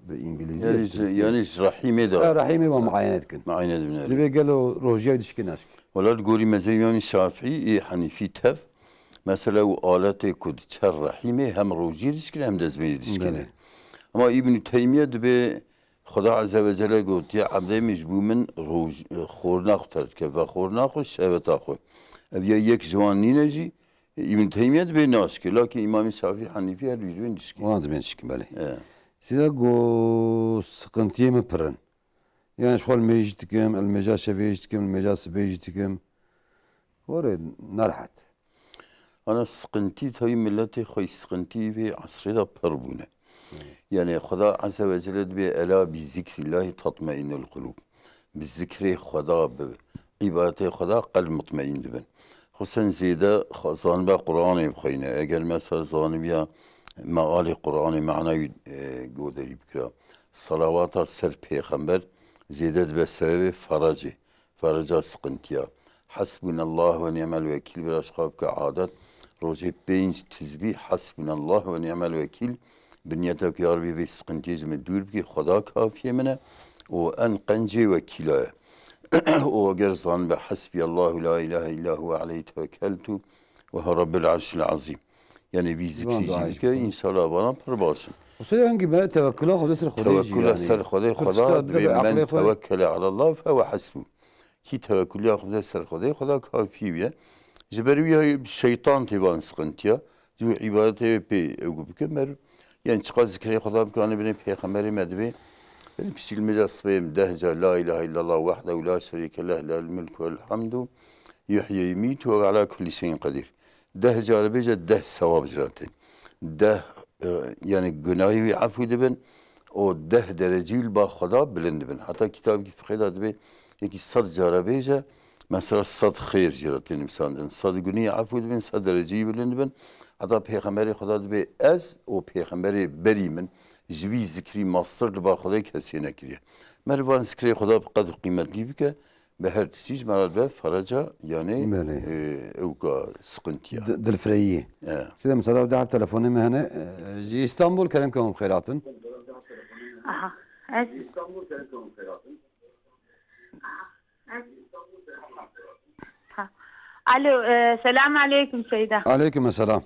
بالانجليزي يعني رحيمه ده رحيمه ومعاينات كن معاينات من اللي قالوا روجيا دشكي ناشك ولا تقولي مزي امام الشافعي حنيفي تف مثلا آلات كود تشر رحيمه هم روجي دشكي هم دزمي دشكي اما ابن تيميه به خدا عز وجل قلت يا عبد مجبو من روج خورنا خطر كيف خورنا خو شهوت اخو ابي يك جواني نجي İbn Teymiye de naski, lakin İmam-ı Şafii Hanifi her yüzden dişki. O anda ben dişki bale. Size go sıkıntıya mı pırın? Yani şu an mecitikim, el meca şevecitikim, el meca sebecitikim. Oraya narahat. Ana sıkıntı tabi milleti xoy sıkıntı ve asrda pırbune. Yani Xuda Azze ve Celle be ela bi zikrillahi tatmainul kulub. Bi zikri Xuda be ibadeti Xuda qalb mutmain ben. خصوصا زیده زانبه قرآنی بخوینه اگر مثلا زانبیا مقالی قرآنی معنی گودری بکره صلوات سر پیغمبر زیده به سبب فرجی فرجا سقنتيا حسبنا الله ونعم الوكيل بالاشخاص كعادات روجي بينج تسبيح حسبنا الله ونعم الوكيل بنيتك يا ربي في سقنتيز من دور بكي خدا كافيه منه وان قنجي وكيلا وقرصان بحسبي الله لا اله الا هو عليه توكلت وهو رب العرش العظيم يعني في ذكري که این سال آبان پر باشن. وصل هنگی به توکل خود سر خدا توکل سر خدا من توکل على الله فهو حسبه. کی توکلی خود سر خدا کافیه. جبریه شیطان تبان سقنتیا. جو عبادت پی او بکمر. یعنی چقدر ذکر خدا بکنه بین پیغمبر مدبی. بین پسیل مجاسبیم 10 جا لا اله الا الله وحده لا شريك له له الملك والحمد يحيي ويميت وهو على كل شيء قدير. 10 جاربيجه 10 ثواب جراتين 10 يعني günahı affu edin o 10 dereceyle ba Xuda bilind bin hatta kitab ki fıkıhda be ki 100 jarabeje mesela 100 hayır jaratin insanın 100 günahı affu edin 100 dereceyi bilind bin hatta peygamberi Xuda be az o peygamberi berimin jvi zikri master ba Xuda kesine kiriye mervan zikri Xuda kadar kıymetli bir ke به هر چیز مراد به فرجا یعنی اوکا سقنتیا دلفریه سیدم صدا ده تلفنی مهنه جی استانبول کلم کنم خیراتن aha الو سلام عليكم سيدة عليكم السلام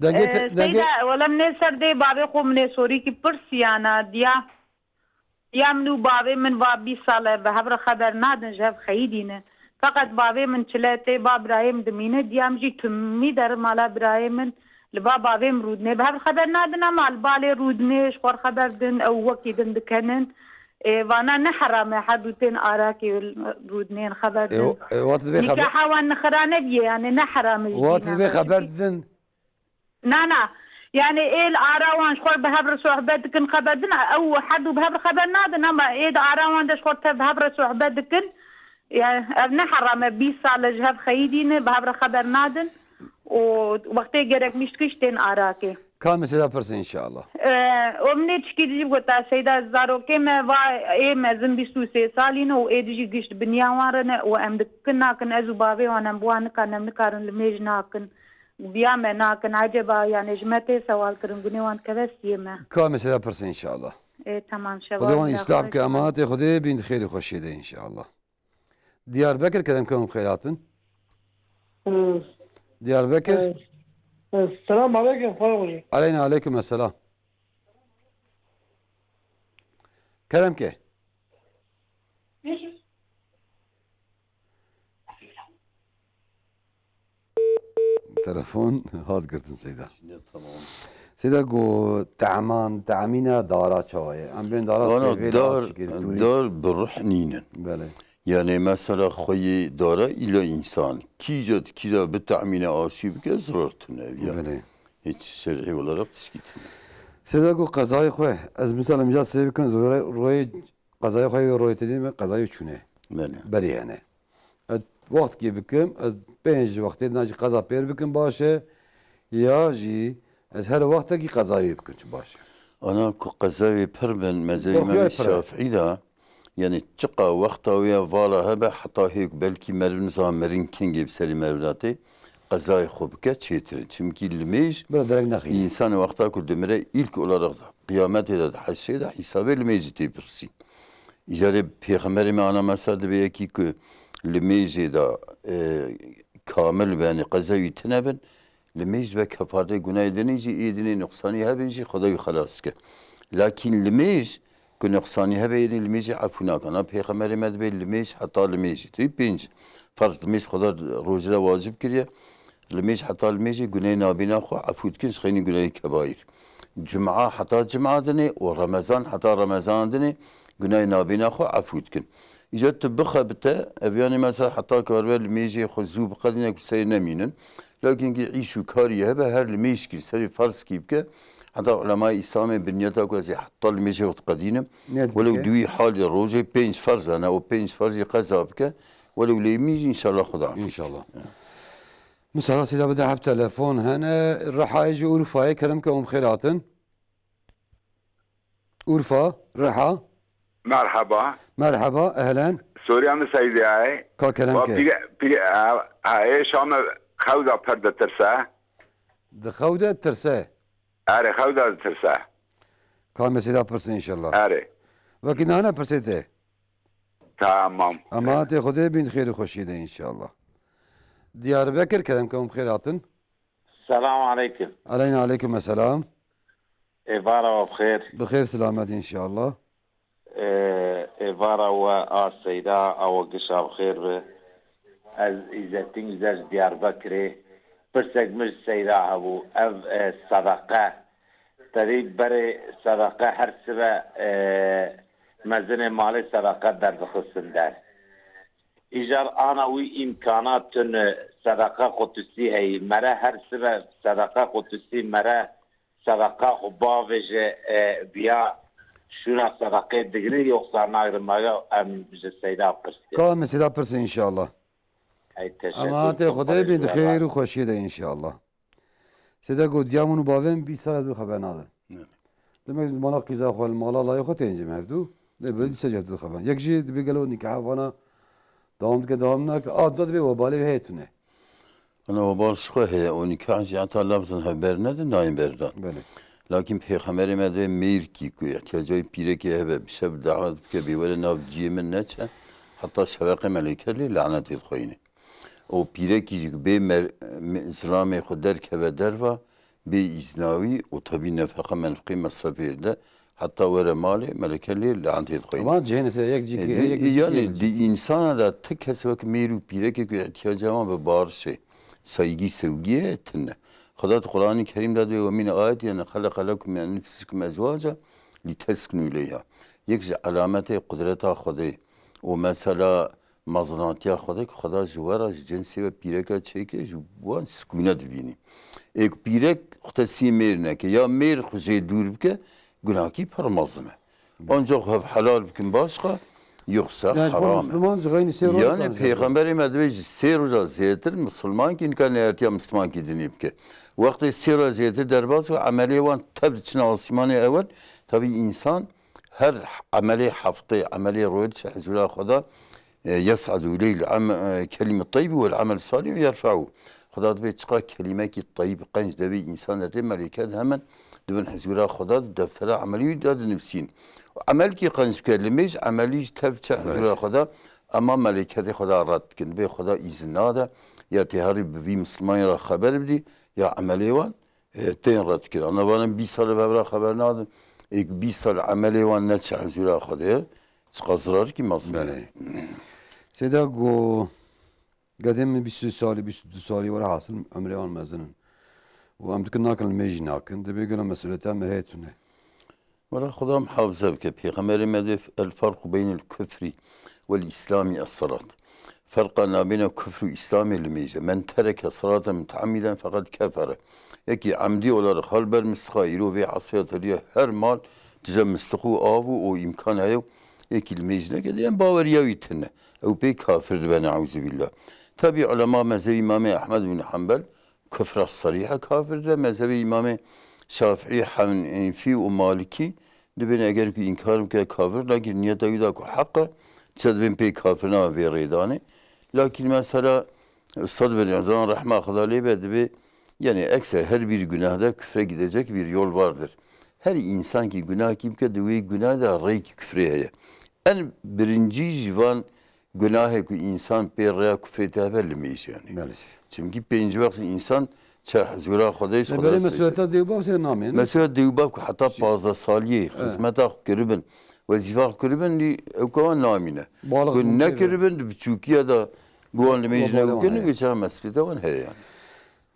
سيدة ولا من سردي بابي خو من سوري کی پرسیانا دیا يامنو بابي من بابي صالة بهبر خبر نادن جاب خيدينه فقط بابي من چلاتي باب برايم دمينه ديام جي تمي در مالا برايم لباب بابي مرودنه بهبر خبر نادن مال بالي رودنه شخور خبر دن او وكي دن دكنن وانا نحرم حدوتين آراكي رودنين خبر دن نكاحا وان نخرانه بيه يعني نحرم وات بي خبر دن نا يعني ايه الاراوان شخور بهبر صحبتكن خبردنا او حد بهبر خبرنا انما ايه الاراوان ده شخور بهبر صحبتكن يعني نحرم بيصال جهب خيدين بهبر خبرنادن ووقت جرك مشكشتين اراكي كم سيدا برس ان شاء الله ومني تشكي دي قلت سيدا زاروكي ما وا ايه مازن بيسو سي سالين و ايه دي قشت بنياوارنا وامدكنا كن ازو بابي وانا بوان كان نكارن لميجنا كن بيا ناكن عجبا يعني جمتي سوال كرنجوني وان كبسي ما كامل سيدا برس ان شاء الله ايه تمام شباب خدوان يستعب كاماتي خدي بين خير وخشيده ان شاء الله ديار بكر كلامكم خيراتن ديار بكر السلام عليكم فاضل علينا عليكم السلام كلامك تلفون هاد قرتن سيدا سيدا قو تعمينا دارا شوية ام بين دارا دار بروح نينن بله يعني مثلا خوي دارا الى انسان كيجا بالتعمين آشيب که ضرورتونه بله هیچ شرعی olarak تشكيل سيدا قو قضاي خوي از مثلا مجال سيبي كن روي قضاي خوي روي تدين قضاي چونه بله يعني وقت کی بکم از 5 وقتی ناجی قضا پیر بکم باشه یا جی از هر وقت کی قضایی بکم باشه انا قضاوي پر من مزاي من الشافعي ده يعني تقى وقتها ويا فالا هبه حتى هيك بلكي مرن زامرين كينج بسري مرناتي قضاي خوبك تشيتر çünkü ilmeş insan وقتها كل دمره ilk olarak kıyamete de haşede hesabı ilmeji tepirsin icare peygamberime ana meselde be ki ilmeji da kamil beni qazayı teneben ilmeji ve kafade günah edinici edini nuksani hebeci Xudoy xalas ke lakin ilmeji که نقصانی ها به لیمیج عفو نکنه پیغمبر مد به لیمیج حتی لیمیج توی 5 فرض لیمیج خدا روز را واجب کردی لیمیج حتی لیمیج گناه نابینا خو عفو کنش خیلی گناه کبایر جمعه حتی جمعه دنی و رمضان حتی رمضان دنی گناه نابینا خو عفو کن ایجاد بخبته اویانی مثلا حتی کاربر لیمیج خو زوب قدینه که سیر نمینن لکن که ایشو کاریه به هر لیمیج کی سری فرض کیب که حتى علماء الإسلام بنيتها كذا حتى المشي قديم ولو دوي حال الروجي 5 فرز أنا أو 5 فرز قذابك ولو ليميجي إن شاء الله خدا إن شاء الله مساء سيدا بدأ حب تلفون هنا راح يجي أورفا كلامك أم خيراتن أورفا راحة مرحبا مرحبا اهلا سوريا من سيدي هاي کا کرم که هاي شام خودا پرده ترسه دخوده ترسه اره خودا ترسه کا مسیدا پرسه انشالله اره وکی نه پرسیته تمام اما تی خدا بین خیر و خوشیده انشالله دیاربکر کرم که خیر هاتن السلام عليكم. علينا عليكم السلام. إبارة وبخير. بخير سلامات إن شاء الله. إبارة والسيدة أو قشة بخير. إذا تنجز ديار بكري برسك مش سيدة أبو صدقة تريد بري صدقة حرسبة مزن مالي صدقة در بخصن در إيجار أنا وإمكانات صدقه قدسی هی مرا هر سبب صدقه قدسی مرا صدقه باوج بیا شونا صدقه دیگری یوکسا ناگرمایا ام بجه سیدا پرسی کام سیدا پرسی انشاءالله اما تی خدای بین خیر و خوشیده انشاءالله سیدا گو دیامونو باویم 20 سال دو خبر ندارم demek mala qiza xol mala la yoxot enci mevdu ne böyle dişe dü xaban yek ji dibe gelo nikah vana devam nak adad be vabali heytune أنا وبال شخو هي ونكاح جاءت لفظا خبرنا نايم بردان. بله. لكن پیغمبر مده میر کی کوی احتیاجای پیره که هبه بشب دعوت که بیول ناف جیمن نچه حتی شواق ملکه لی لعنت الخوینه. او پیره کی به اسلام خود در که در و به ایزناوی و طبی نفقه منفقی مصرف ارده حتی وره مال ملکه لی لعنت الخوینه. اما جهنم یک جیکی yani دی انسان دا تک کسی وقت میرو پیره که کوی احتیاجا به بارشه. saygı sevgiye ettinle. Kudat Kur'an-ı Kerim dedi ve min ayet yani halaka lekum min enfusikum ezvaca liteskunu ileyha. Yekse alameti kudreta Khudai. O mesela mazlatiya Khudai ki Khuda juvara cinsi ve pireka çeke juvan sükûnet bini. Ek pirek xutasi merine ki ya mer xuzey dur bike günahki parmazme. Ancak halal bikin başka yoksa haram. Yani Peygamber medveci seruca zeyetir Müslüman ki inkan ertiya Müslüman ki dinleyip ki. Vakti seruca zeyetir derbaz ve ameli van tabi içine asımani evvel tabi insan her ameli haftı ameli royal şehzula Khuda yas'adu ileyl kelime tayyib ve amel salih yerfa'u. Khuda tabi çıka kelime ki tayyib qanç debi insan erti meliket hemen dibin hezula Khuda deftere ameli dadı nefsin. عمل کی قنچ کلمیش عملیش تب چه حضور خدا اما ملکت خدا رد کن به خدا ایزن ناده یا تهاری بی مسلمانی را خبر بدی یا عملی وان تین رد کن انا بانم 20 سال ببرا خبر نادم ایک 20 سال عملی وان نچه حضور خدا قصرار کی مصمم سیدا گو قدم 20 سالی 22 سالی ورا حاصل عمری آن مزنن و امتکن ناکن المجی ناکن دبی گناه مسئولیت هم هیتونه ولا خدام حافظه بك پیغمبر مده الفرق بين الكفر والإسلام الصلاة فرقنا بين الكفر والإسلام الميجة من ترك الصلاة متعمدا فقد كفر يكي عمدي olarak halber mistahiro ve asiyatı her mal dize mistahu avu o imkan yok ekil mecne gelen bavariya yitine o pek kafirdi ben auzu billah tabi ulema mezhebi İmam Ahmed bin Hanbel küfr sarıha kafirdi mezhebi İmam Şafii, Hanefi ve Maliki de ben eğer ki inkarım ki kafir lakin niyet ayda ko hakkı çad ben pek kafir ne veridane lakin mesela Üstad Bediüzzaman rahmetullah aleyh yani ekser her bir günahda küfre gidecek bir yol vardır. Her insan ki günah kim ki de günah da rey küfreye. En birinci civan günahı ki insan bir rey küfre tevellemeyiz yani. Maalesef. Çünkü birinci vakit insan حضورا خدایش خدا برای مسئولیت دیوباب سر نامین مسئولیت دیوباب که حتی 15 سالیه خدمت کربن وظیفه کربن لی اوکان نامینه که نکربن بچوکیه دا گوان نمیجنه وکنه ویچه مسئولیت وان هی yani.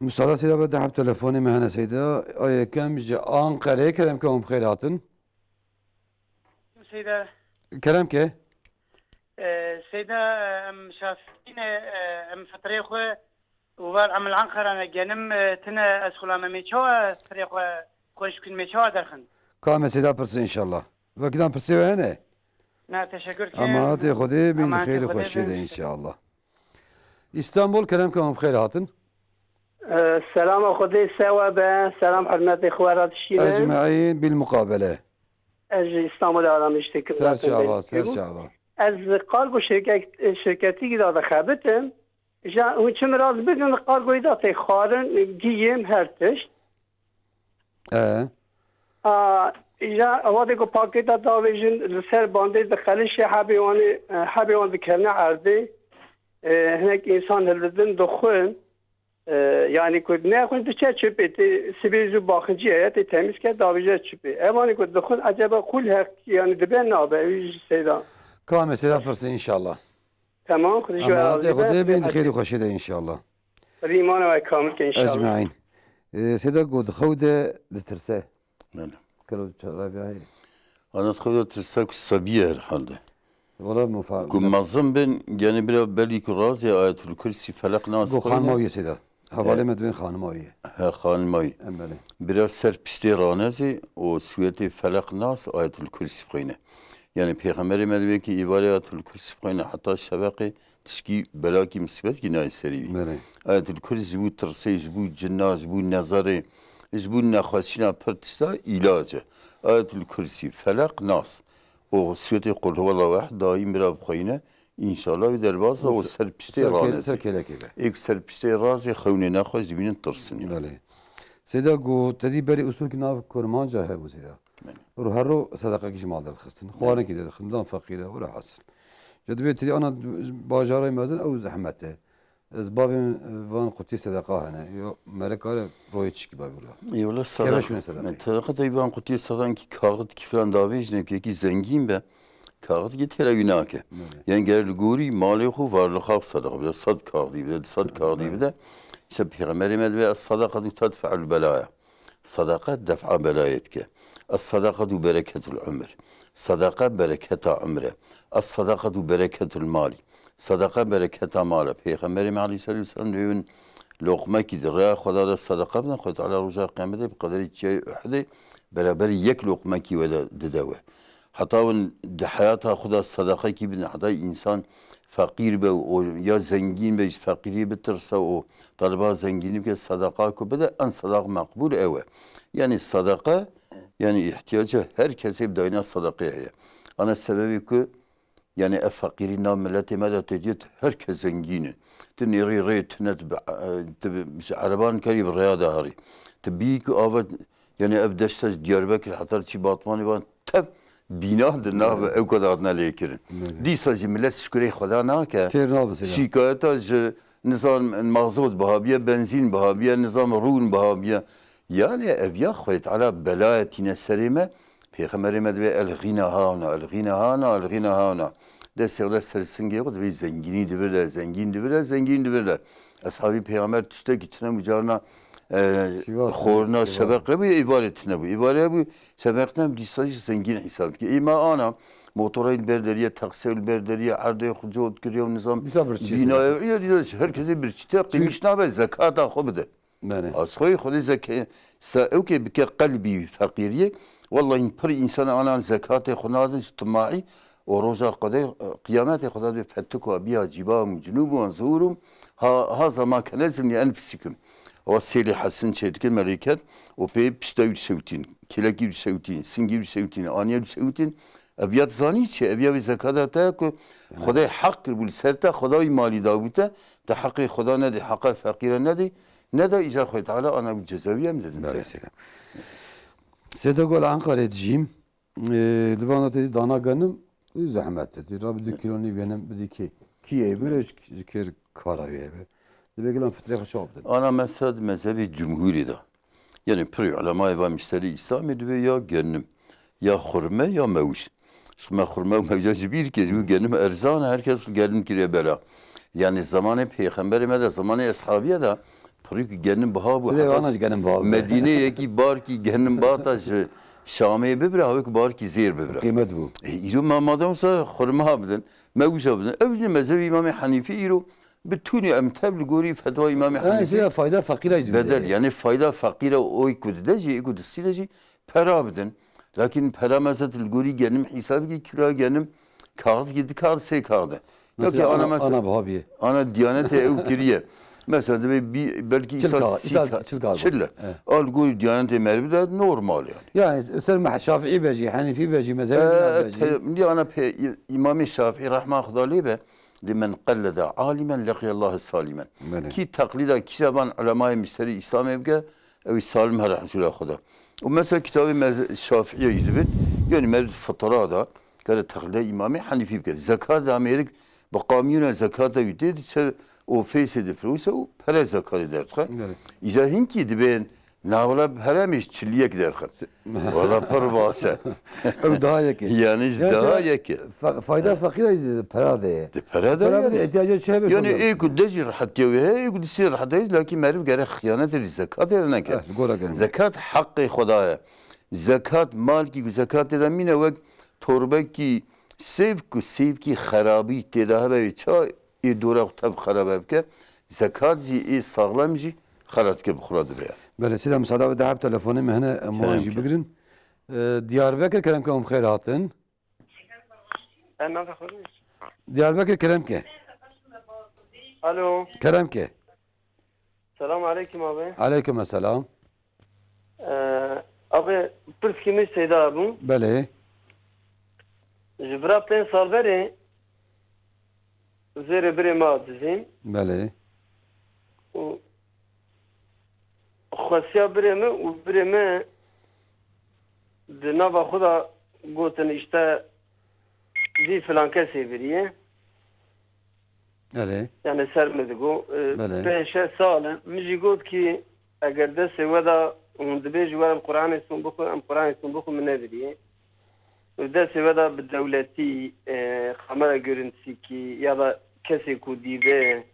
Müsaade size de hep telefonu mehane seyde ayakam Ankara kerem ki om khairatın. Seyde. Kerem ki? Seyde şafine فتره خو وبال عمل عنقر أنا جنم تنا أسخلا ميشوا فريق خوش كن ميشوا درخن. كام سيدا برسي إن شاء الله. وكذا برسي وهنا. نا تشكر كي. أما هاتي خدي بين خير وخشيدة إن شاء الله. إسطنبول كلام كم خير هاتن. السلام خدي سوا سلام حرمات إخوات الشيبان. أجمعين بالمقابلة. از استانبول آرامشتی که سرچاوا از قارگو شرکتی که داده خبتم جا اون چه مراد بگن قارگوی داده خارن گیم هرتش جا وقتی که پاکتا داویجن سر بانده دخلش حبیوان دکرنه عرضی هناك انسان هلدن دخون يعني كنت ناخذ تشات شبت سبيزو باخنجي هيت تمس كده داويجات شبي اما كنت دخون عجبا كلها يعني دبن نابه سيدا كامل سيدا فرس ان شاء الله تمام خدي بين خير وخشيده ان شاء الله ريمان وكامل ان شاء الله اجمعين سيدا قد خوده لترسه نعم كلو تشرفي هاي انا تخوده ترسه كسبيه herhalde والله مفاهم كمظن بين يعني بلا بالي كراز يا آية الكرسي فلق ناس بو خانماوية سيدا حواله مدوين خانماوية خانماوية أمبالي بلا سر پشتی رانزي و سويتي فلق ناس آية الكرسي بخينه يعني پیغمبر مدوي كي إيوالي آية الكرسي بخينه حتى شبقي تشكي بلاكي مصيبت كي ناي سريوي آية الكرسي جبو ترسي جبو جناز جبو نظري جبو نخواشينا پرتشتا إلاجه آية الكرسي فلق ناس و سویت قل هو الله واحد دایم برای بخوینه انشالله در باز و سرپشته رانه ایک سرپشته رازی خونه نخواهش دبینن ترسنی بله سیدا گو تدی بری اصول که ناف کرمان جا هبو سیدا رو هر رو صدقه کش مال درد خستن خوانه که داد خندان فقیره و را حاصل جد بیت تدی آن باجاره مازن او زحمته از باب وان قطعی صدقه هنه یا ملکار روی چی بابی ولا ایولا صدقه ایوان قطعی صدقه کی کاغد کی فلان داویج نه کی زنگین به کاغد کی تلا günah که yani gel guri mali xu varlık xab صدقه بده صد کاغدی بده صد کاغدی بده işte پیغمبر مدوی الصدقه تدفع البلايا صدقه دفع بلايتك الصدقه بركه العمر صدقه بركه عمره الصدقه بركه المال صدقه برکت ماله پیغمبر علیه السلام دیون لقمه کی در خدا را صدقه بدن خدا تعالی روز قیامت به قدر جای احد برابر یک لقمه کی ودا ددوه حتی اون در حیات خدا صدقه کی بدن حتی انسان فقیر به یا زنگین به فقیری بترسه و طلبه زنگینی که صدقه کو بده ان صدقه مقبول اوه yani صدقه yani ihtiyacı her kese بداینا صدقه هست ana sebebi ki yani fakiri nam milleti medet ediyor herkes zengini. Tniri reyt net araban karib riyada hari. Tabii ki avat yani evdeşte Diyarbakır hatta çi Batmanı van tab bina de nav ev kadar ne lekirin. Disa millet şükür Xuda na ke. Şikayet az nizam mağzud bahabiye benzin bahabiye nizam run bahabiye. Yani ev ya Xuda ala belayetine serime Peygamberimiz ve el-gina hana. Destekler sersinge kadar ve zengini divirler. Ashabi Peygamber tüste gittiğine mücarına خورنا سبقه بی عبارت نبود عبارت بود سبقه هم دیسایی زنگین حساب که ایما آنا موتورای برداریه تقسیم برداریه عرضه خودجود کریه و نظام بینایی دیداش هر کسی برچیته قیمش نبود زکات خوب بده از خود زکات او که بکه قلبی فقیریه والله این پر انسان آنان زکات خونادش طماعی و روزا قدر قیامت خدا به فتک و بیا جبام جنوب و زورم ها زمان کنزم لانفسکم وسيلة حسن شركة ملكات وبي بستوي سوتين كلاكي بسوتين سنجي بسوتين آنيا بسوتين أبيات زاني شيء أبيات زكاة تاكو خدای حق بالسرته خدای مالی داوته تحقق خدا ندی حق فقیر ندی إجا خدای تعالی أنا بالجزاوية مددن برسلام سيدا قول عن قرية جيم لبانا تدي دانا قنم زحمت تدي راب دي كيلوني قنم بدي كي يبرش ذكر كاراوي يبر بگم فتره شاب داد. آن مثلا مذهبی جمهوری دا. یعنی پری علمای و مشتری اسلامی دوی یا گرنم یا خرمه یا موش. شما خرمه و موجا جبیر که جو گرنم ارزان هر کس گرنم کریه بلا. یعنی زمان پیغمبر مده زمان اصحابیه دا پری که گرنم بها بود. مدینه یکی بار کی گرنم باتاش شامه ببره هاوی که بار کی زیر ببره. قیمت بود. ایرو ما مادام سا خرمه ها بدن موجا بدن. اولی مذهب امام حنیفی ایرو بتونی امتحان لگوری فتوا امام حنیفی فایده فقیره بدل یعنی فایده فقیره اوی کده جی ایکو دستی جی para بدن lakin para mesela lguri genim hesabı ki kira genim kağıt gidi kağıt şey kağıdı yok ki ana mesela ana babiye ana diyanete ev kiriye Mesela belki çille. Al gol Diyanet Emerbi de normal yani. Yani sen Şafii beci, Hanifi beci, mezhebi beci. Ana İmam-ı Şafii rahmetullah be limen qallada alimen laqiyallahu salimen. Ki taklida kisaban ulemay müşteri İslam evge ev salim her Resulullah Khuda. O mesela kitabı Şafii'ye gidip yani mer fıtrada kare taklida İmam-ı Hanifi be. Zekat Amerik بقانون زکات یودید چه او فیصد فروش او پر زکات درد خواهد. ایجا هنگی دبین ناولا پرمیش چلیه کدر خواهد. ولی پر باشه. او daha yeki. Yani daha yeki. Fayda fakir parade. Parade yani. İhtiyacı şey bir. Yani ilk deci rahat diyor. İlk deci rahat değil. Lakin merif gerek hıyanet edil zekat yerine ki. Zekat hakkı Khudaya. Zekat mal ki zekat edemine ve torbe ki sevki xarabî têda hebe ça ê dora xwe xerab bike zekat jî ê sağlam jî xelatke bi xwe dibe. Belê sîda misada de hep telefonê me hene em jî bigirin. Diyarbekir keremke em xêr hatin. Diyarbekir keremke. Alo. Keremke. Selamun aleyküm abi. Aleyküm selam. Abi pırskimiz Seyda abim. Belê. Jibra plên salberê zêrê birê me dizîn. Belê. û xwestiya birê me û birê me di nava xwe da gotin işte vî filan kesê biriye. Belê. Yani ser me digo. Belê. 5-6 sal in. Min jî got ki eger destê we da hûn dibêjî we em Qur'anê sûn bixwe em Qur'anê sûn bixwe min nebiriye. Destê we da bi dewletî kamera görüntüsî ya da kesê ku dîbe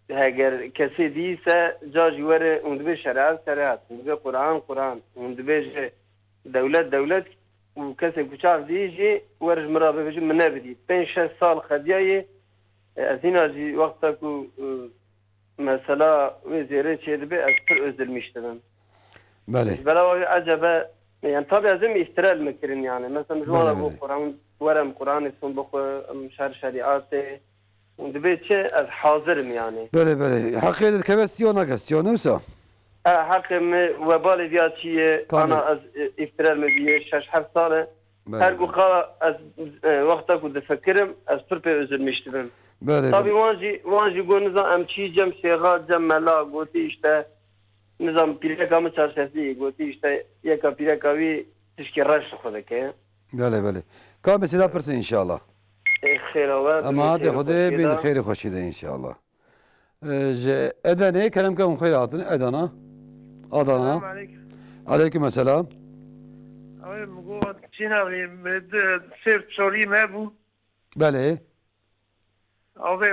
heger kesê dîse ca jî were hûn dibe şeriat şeriat hûn dibe Qur'an Qur'an hûn dibe jî dewlet dewlet û kesê ku çav dî jî were ji min re bibêje min nebidî 5-6 sal xediyayê ez hîna jî wexta ku mesela wê zêrê çê dibe ez pir özilmiştirim. Belê. Bela ecebe yani tabi azim ihtiral mekirin yani. Mesela jwana bu Kur'an verem Kur'an'ı sun bu şeriatı. Undibetçe az hazırım yani. Belê. Hakkı kevestiyona kestiyonuysa. Hakkım vebali diyatçiye ana az ihtiral mediye 6-7 sale. Her gün az vakta ku defekirim az pırpe özülmüştüm. Tabi vanji gonuzan emçiyeceğim şeygacem mela goti işte nizam pirekamı çarşesi goti işte yeka pirekavi tişki raş xodeke. Belê. Kamê sêda pirsin inşallah. Ama hadi Xwedê bên di xêrê xweşî de inşallah. Ji Edenê keremke hûn xêr hatin Edana. Adana. Aleyküm selam. Abi bu çinavî sev sorî me bû. Belê. Abi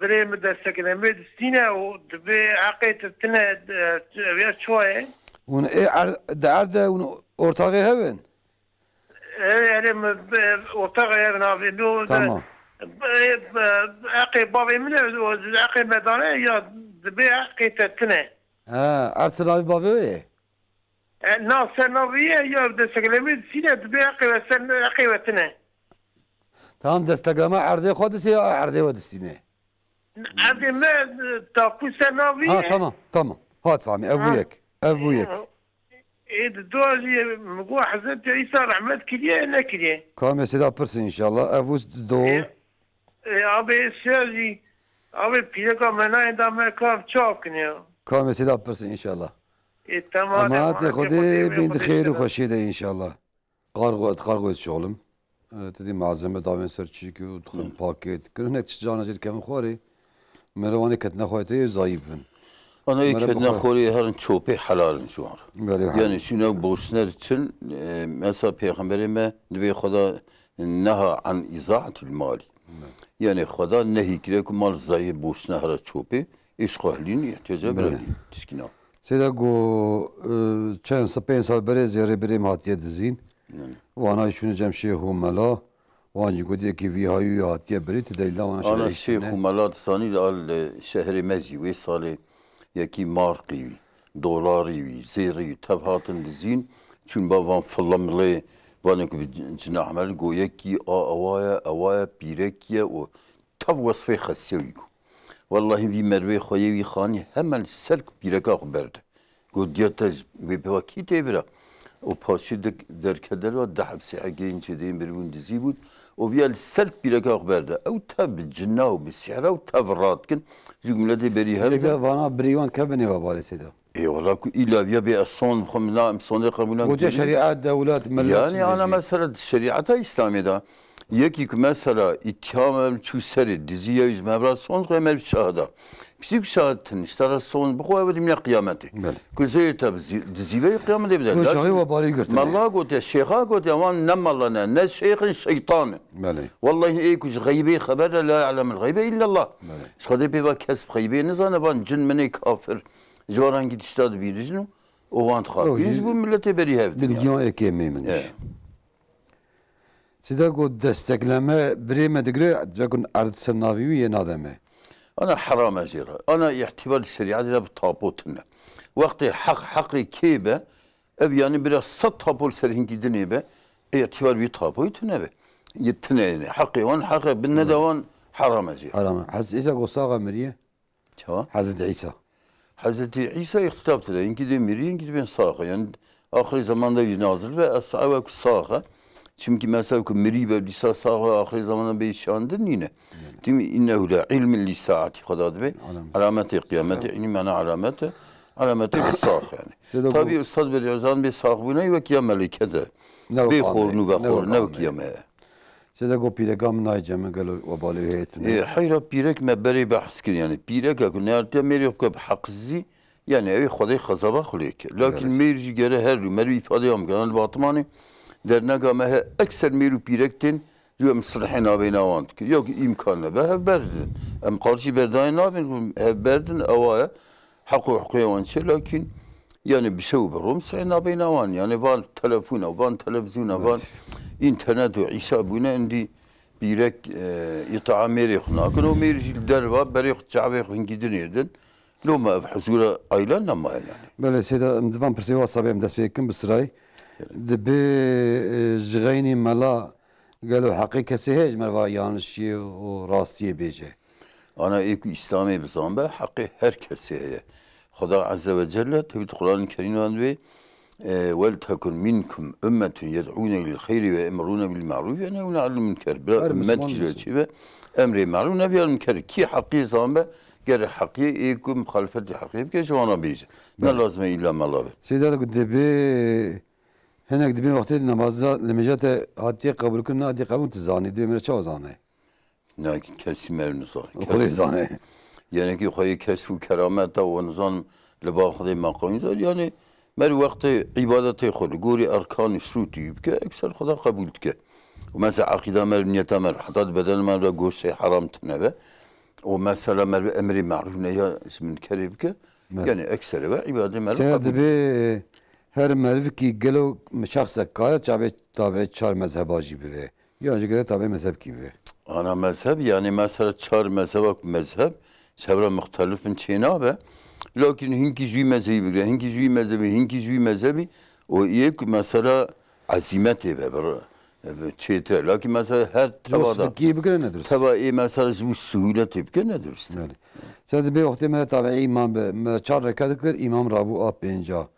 birê min destekine me distîne û dibe eqê tune vê çoye. Hûn di erde hûn ortağê hevin? Yani ortağı evin abi. Tamam. Eqê bavê min eqê medane ya dibe eqê tune. Ersel bavê ye? Na ser naviye ya destekine me distîne dibe eqê ve tune. Tamam destekleme erdê xwe distî ya erdê we distîne? Erdê me tapu ser naviye. Tamam. Hat famî ev bû yek. Dolayı bu Hazreti İsa rahmet kiliye ne kiliye? Kamê sêda pirsin inşallah. Ev wî do. Abi sözü abi pireka menayê da me kav çav kiniyor. Kamê sêda pirsin inşallah. Tamam. Ama hadi Xwedê bên di xêr û xweşî de inşallah. Qargo şoğlim. Tidî malzeme davên ser çîk û dixin pakêt kirin hinek çi cana jî kevin xwarê. Mervanê ketine xwedê zayîf bin. Ana kedine xorî herin çopê helalin şu an. Yani şuna boşner için mesela Peygamberê me dibe Xweda neha an izaatil mali. Yani Xweda nehî kiriye ku mal zayê boşne here çopê eşqahlîn ihtiyaca birî tişkîna. Sêda got çend 5 sal berê zêrê birêm hatiye dizîn. Wana şunu cemşê Humela. Wan jî gotiyekî vî hayû hatiye birî tideyla wana ana Şeyh Humela sanî al şehrê me jî wê salê yekî marqî wî, dolarî wî, zêrî wî tev hatin dizîn çûn bavan filamlê vanekî bi cinah mel goyekî ewaye pîrekiye û tev wesfê xesiye wî. Vallahi bir Merve Khoyevi Khani hemen serk bireka berdi. Godiyata ve vakit evra. O paşi derkeder ve dahbsi agençe deyin bir gün dizi بود. O bir serk bireka berdi. O tab cinna ve bisihra o tavratkin. Cümlede beri her. Peki vana brivan kabine ve balesida. Eyvallah ku illa bir son khumna son qabuna. Bu şeriat devlet millet. Yani ana mesela şeriata İslamiyet'e yeki ki mesela ittiham çüseri diziye yüz mevra son qemer şahada. Psik şahatin iştara son bu evrim ya kıyameti. Kuzey tabi diziye kıyameti bilir. Bu şahi ve bari göster. Mallah gote şeyha gote aman ne mallana ne şeyhin şeytanı. Vallahi ey kuş gaybi haber la ya'lemul gaybe illallah. Şadi bir bak kesb gaybi ne zana ban cin meni kafir. Joran gidiştadı birizin o vant khaf. Biz bu millete beri hevdi. Bilgiyon ekemeymiş. Size go destekleme birime digre jakun ard senaviyi yenademe. أنا حرام أزيرها أنا اعتبار الشريعة لا بطابوتنا وقت حقي كيبة أبي يعني بلا صد طابول سرهن كدني به اعتبار بطابوتنا به يتنين حقي وان حقي بالندوان حرام أزير حرام حز إذا قصاغة مريه شو حزت عيسى حزت عيسى اختلاف تلا يمكن دي مريه يمكن بين صاغة يعني آخر زمان ده ينازل ve ashabı صاغة çünkü mesela ki miri ve lisa sağa ahir zamanda bir şandın yine. Değil mi? İnnehu la ilmin li saati kadar be. Alameti kıyameti yani mana alameti bir sağ yani. Tabii ustad bir yazan bir sağ buna ve ki melekede. Bir khornu ve khor ne kıyame. Seda go pirekam naycem galo ve balı heyetine. Hayra pirek me beri bahs kin yani pirek ki nerede meri yok ki hakkızı yani evi Xuday khazaba khulek. Lakin merci gere her meri ifade yam kanal batmani در نگاه اکثر میرو پیرکتین جو مصلحین آبی نوند که yok imkanı به هف بردن ام قارشی بردای نابین هف بردن اوه حقو حقیقان چه لكن yani bir şey بروم مصلحین آبی نوان yani van telefona van televizyona van internet ve işe buna indi birek ita'a meri khnakin o meri derva beri çabe khin gidinirden لو ما بحزوره ايلان ما yani böyle seda mzvan persiva sabem desfekim bısray دبي جغيني ملا قالوا حقيقة هيج مروا yanlışı o rastiye bece. Ana ilk İslami bir zaman be hakkı herkese. Xuda azze ve celle tevhid Kur'an-ı Kerim'den ve vel tekun minkum ümmetun yed'un ilel hayri ve emrun bil ma'ruf ve nehun anil münker. Bir ümmet güzelçi ve emri ma'ruf ve nehy anil münker ki hakkı zaman be gere hakkı ilk muhalefeti hakkı ke jona bece. Ne lazım illa mallah. Seyda debi هناك دبي وقت النماذج لما جات هاتي قبل كنا هاتي قبل تزاني دبي من شو زاني لكن كسمر نزان خلي زاني يعني كي خي كشف كرامته ونظام لباخذ مقام يعني مر وقت عبادته خل قولي اركان شروطي يبقى اكثر خدا قبولتك ومثلا عقيده مر نيته مر حتى بدل ما قوش حرام تنبه ومثلا مر امر معروف نهي اسم كريبك يعني اكثر عباده مر دبي her mervi ki gelo şahsa kaya tabi çar mezhebaji bive. Yani göre tabi mezhep gibi. Ana mezhep yani mesela çar mezhep mezhep sevra muhtelif min çina be. Lakin hinki jüy mezhebi bile hinki jüy mezhebi o ilk mesela azimeti be çetre. Lakin mesela her tabada gibi göre nedir? Tabi mesela bu suhulet yapı nedir işte. Sen de bir vakti mesela tabi imam be çar rekat kır imam Rabu ab benca.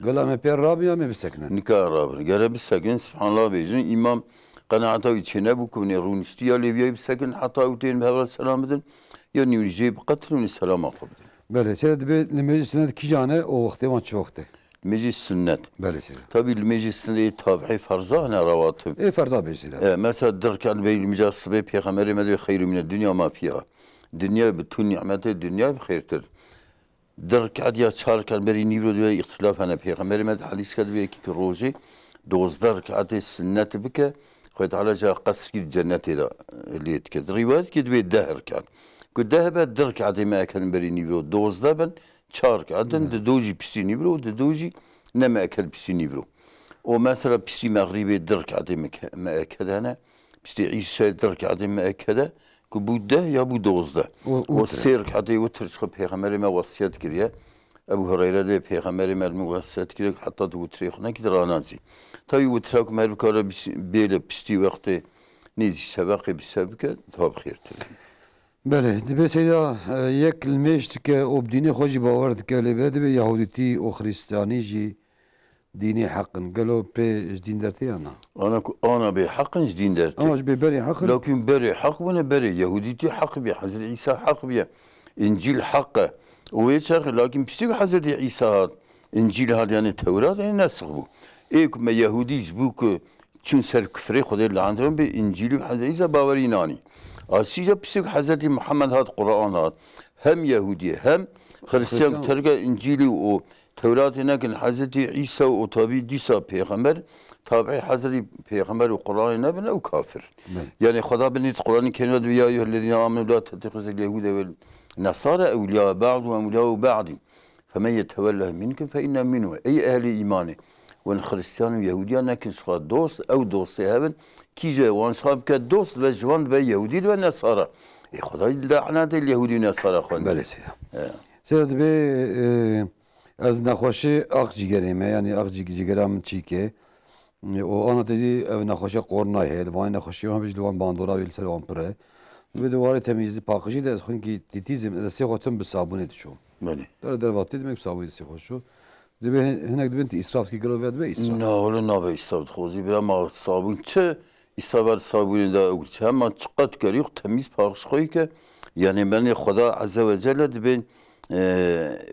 قال ما بير رابي ما بسكنه نكار رابي قال بسكن سبحان الله بيجن إمام قناعته يتشنه بكون يرون اشتيا ليبيا بسكن حتى وتين بهذا السلام بدن يعني يجيب قتل السلام أقبل بله سيد بي المجلس السنة كي جانه او وقت ما وقته مجلس السنة بله سيد طبعا المجلس السنة تابعي فرضا أنا رواتب فرضا بيجي مثلا درك عن بين المجلس الصبي بيغمر ما خير من الدنيا ما فيها الدنيا بتون نعمته الدنيا بخير تر درک عدیا چهار کن بری نیرو دیوی اختلاف هنه پیغمبر مد حدیث کرد به یکی که روزی 12 رکعت سنت بکه خود تعالی جا قصر کی جنتی دا لیت کرد روایت که دیوی 10 رکعت که 10 بعد درکعت ما کن بری نیرو 12 بن 4 رکعتن دوجی پسی نیرو دوجی نم اکل پسی نیرو و مثلا پسی مغربی درکعت ما اکدانه پسی عیسی درکعت ما اکده که بود 10 یا بود 12 و 3 رکعت وتر چخ پیغمبر ما وصیت کریه ابو هريره ده پیغمبر ما وصیت کریه حتی تو وتر خونه کی درانازی تا وتر که مر کار بیل پستی وقت نیزی سبق بسبب که تا بخیر تر بله دبی سیدا یک المشت که obdini خوشی باور دکه لبه دبی یهودیتی و خریستانی جی دینی حقن قالوا بي جدين درتي انا بحق جدين درتي انا جبي بري حق لكن بري حق وانا بري يهوديتي حق بي حضرت عيسى حق بي انجيل حق ويشخ لكن بيشتي حضرت عيسى هاد انجيل هاد يعني التوراة يعني نسخبو ايك ما يهودي جبوك چون سر كفري خدي اللي عندهم بانجيل حضرت عيسى باوريناني اسيجا بيشتي حضرت محمد هاد قرآن هاد هم يهودي هم خريستيان ترجع انجيلي و Tevrat inekin Hazreti İsa o tabi disa peygamber tabi Hazreti peygamber o Kur'an ne bine o kafir. Yani Xuda beni Kur'an'ın kendine ya eyyühellezine amenu la tettehizel yehude vel nasara evliya ba'du ve evliya ba'd. Femen yetevella minkum fe inne minhu. Ey ehli imanı. Ve Hristiyan ve Yahudiyan nekin şuha dost ev dostu hebben kice ve şuha ke dost ve jvan ve Yahudi ve Nasara. Xuda la'nat el Yahudi ve Nasara xwan. Bele sida. Sida be از نخوشی اخجیگریم یعنی اخجیگرم چی که و آن تیزی نخوشی قرنای هست وای نخوشی هم بیش دوام باندورا ویل سر آن پره و دواره تمیزی پاکشی ده از خون کی تیزیم از سی خودم به صابونه دیشو بله در وقتی دیگه صابونه سی خودشو دیگه هنگ دیگه اسراف کی گلو وید به اسراف نه ولی نه به اسراف خوزی برام ما صابون چه اسراف صابونه دا اوچه هم چقدر کاریخ تمیز پاکش خویی که یعنی من خدا عز و جل دیگه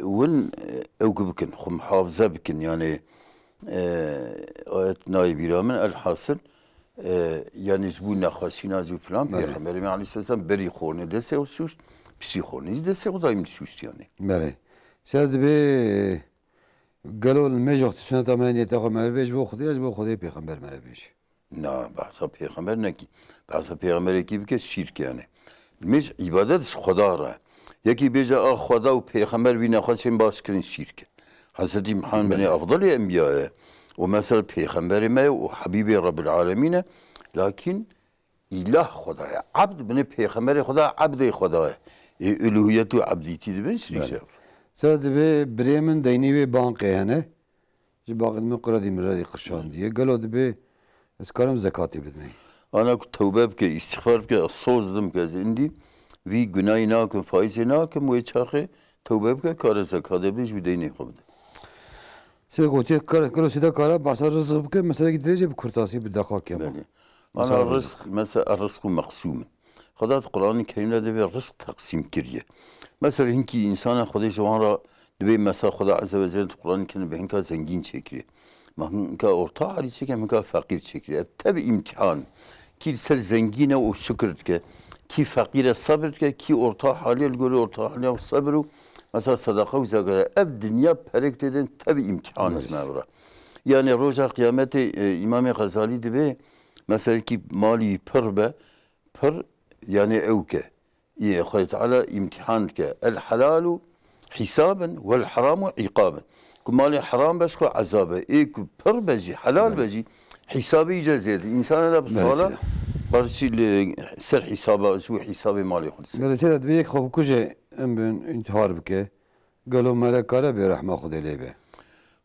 ون اوقف بكن خم حافظة بكن يعني آيات نايب رامن الحاصل يعني زبون نخاسينا زي فلان بيخمر يعني السلام بري خورني دسه وشوش بسي خورني دسه ودايم شوش يعني بله سيد بي قالوا المجوخ تشنا تمام يتاخذ ما بيش بو خدي بيخمر ما بيش نا بعضا بيخمر نكي بعضا بيخمر كي بك شرك يعني المج عبادت خدا را یکی بیجا خدا و پیغمبر وی نخواستیم باز کردن شرک. حضرت محمد بن افضل انبیاء و مثلا پیغمبر ما و حبیب رب العالمین لكن اله خدا عبد بن پیغمبر خدا عبد خدا الوهیت و عبدیتی دبن شریک. ساد به بريمن ديني به بانقي هنا جي باقي من قرادي مرادي قرشان دي قالوا دبي اسكارم زكاتي بدمي انا كنت توبه بك استغفار بك الصوز دم كازندي وی گناهی نکن فایزی نکن و چاخه توبه بکن کار زکات بیش بدهی خود. سه گویی کار سیدا کارا باسا رزق بکن مثلا کی درجه بکرتاسی بداخل کیم. انا رزق مثلا الرزق مقسوم. خدا قرآن کریم داره رزق تقسیم کریه. مثلا اینکه انسان خودش جوان را دبی مثلا خدا عز و جل قرآن کریم به اینکه زنگین چکریه. ما اینکه ارتا حالی چکه اینکه فقیر چکریه. تبع امتحان. کی سر زنگینه و شکر که کی فقیر صبر که کی ارتا حالی الگوری ارتا حالی و صبر و مثلا صدقه و زکات اب دنیا پرک دیدن تبع امتحان از مورا یعنی روز قیامت امام غزالی دبی مثلا کی مالی پر به پر یعنی اوکه یه خدا تعالی امتحان که الحلال حسابا والحرام عقابا که مالی حرام بس که عذابه ای که پر بجی حلال بجی حسابی جزید انسان را بصاله برسي سر حسابه شو حساب مالي خلص. قال سيد بيك خب كوجه ام بن انتحار بك قالوا ملك قال برحمه خد ليبه.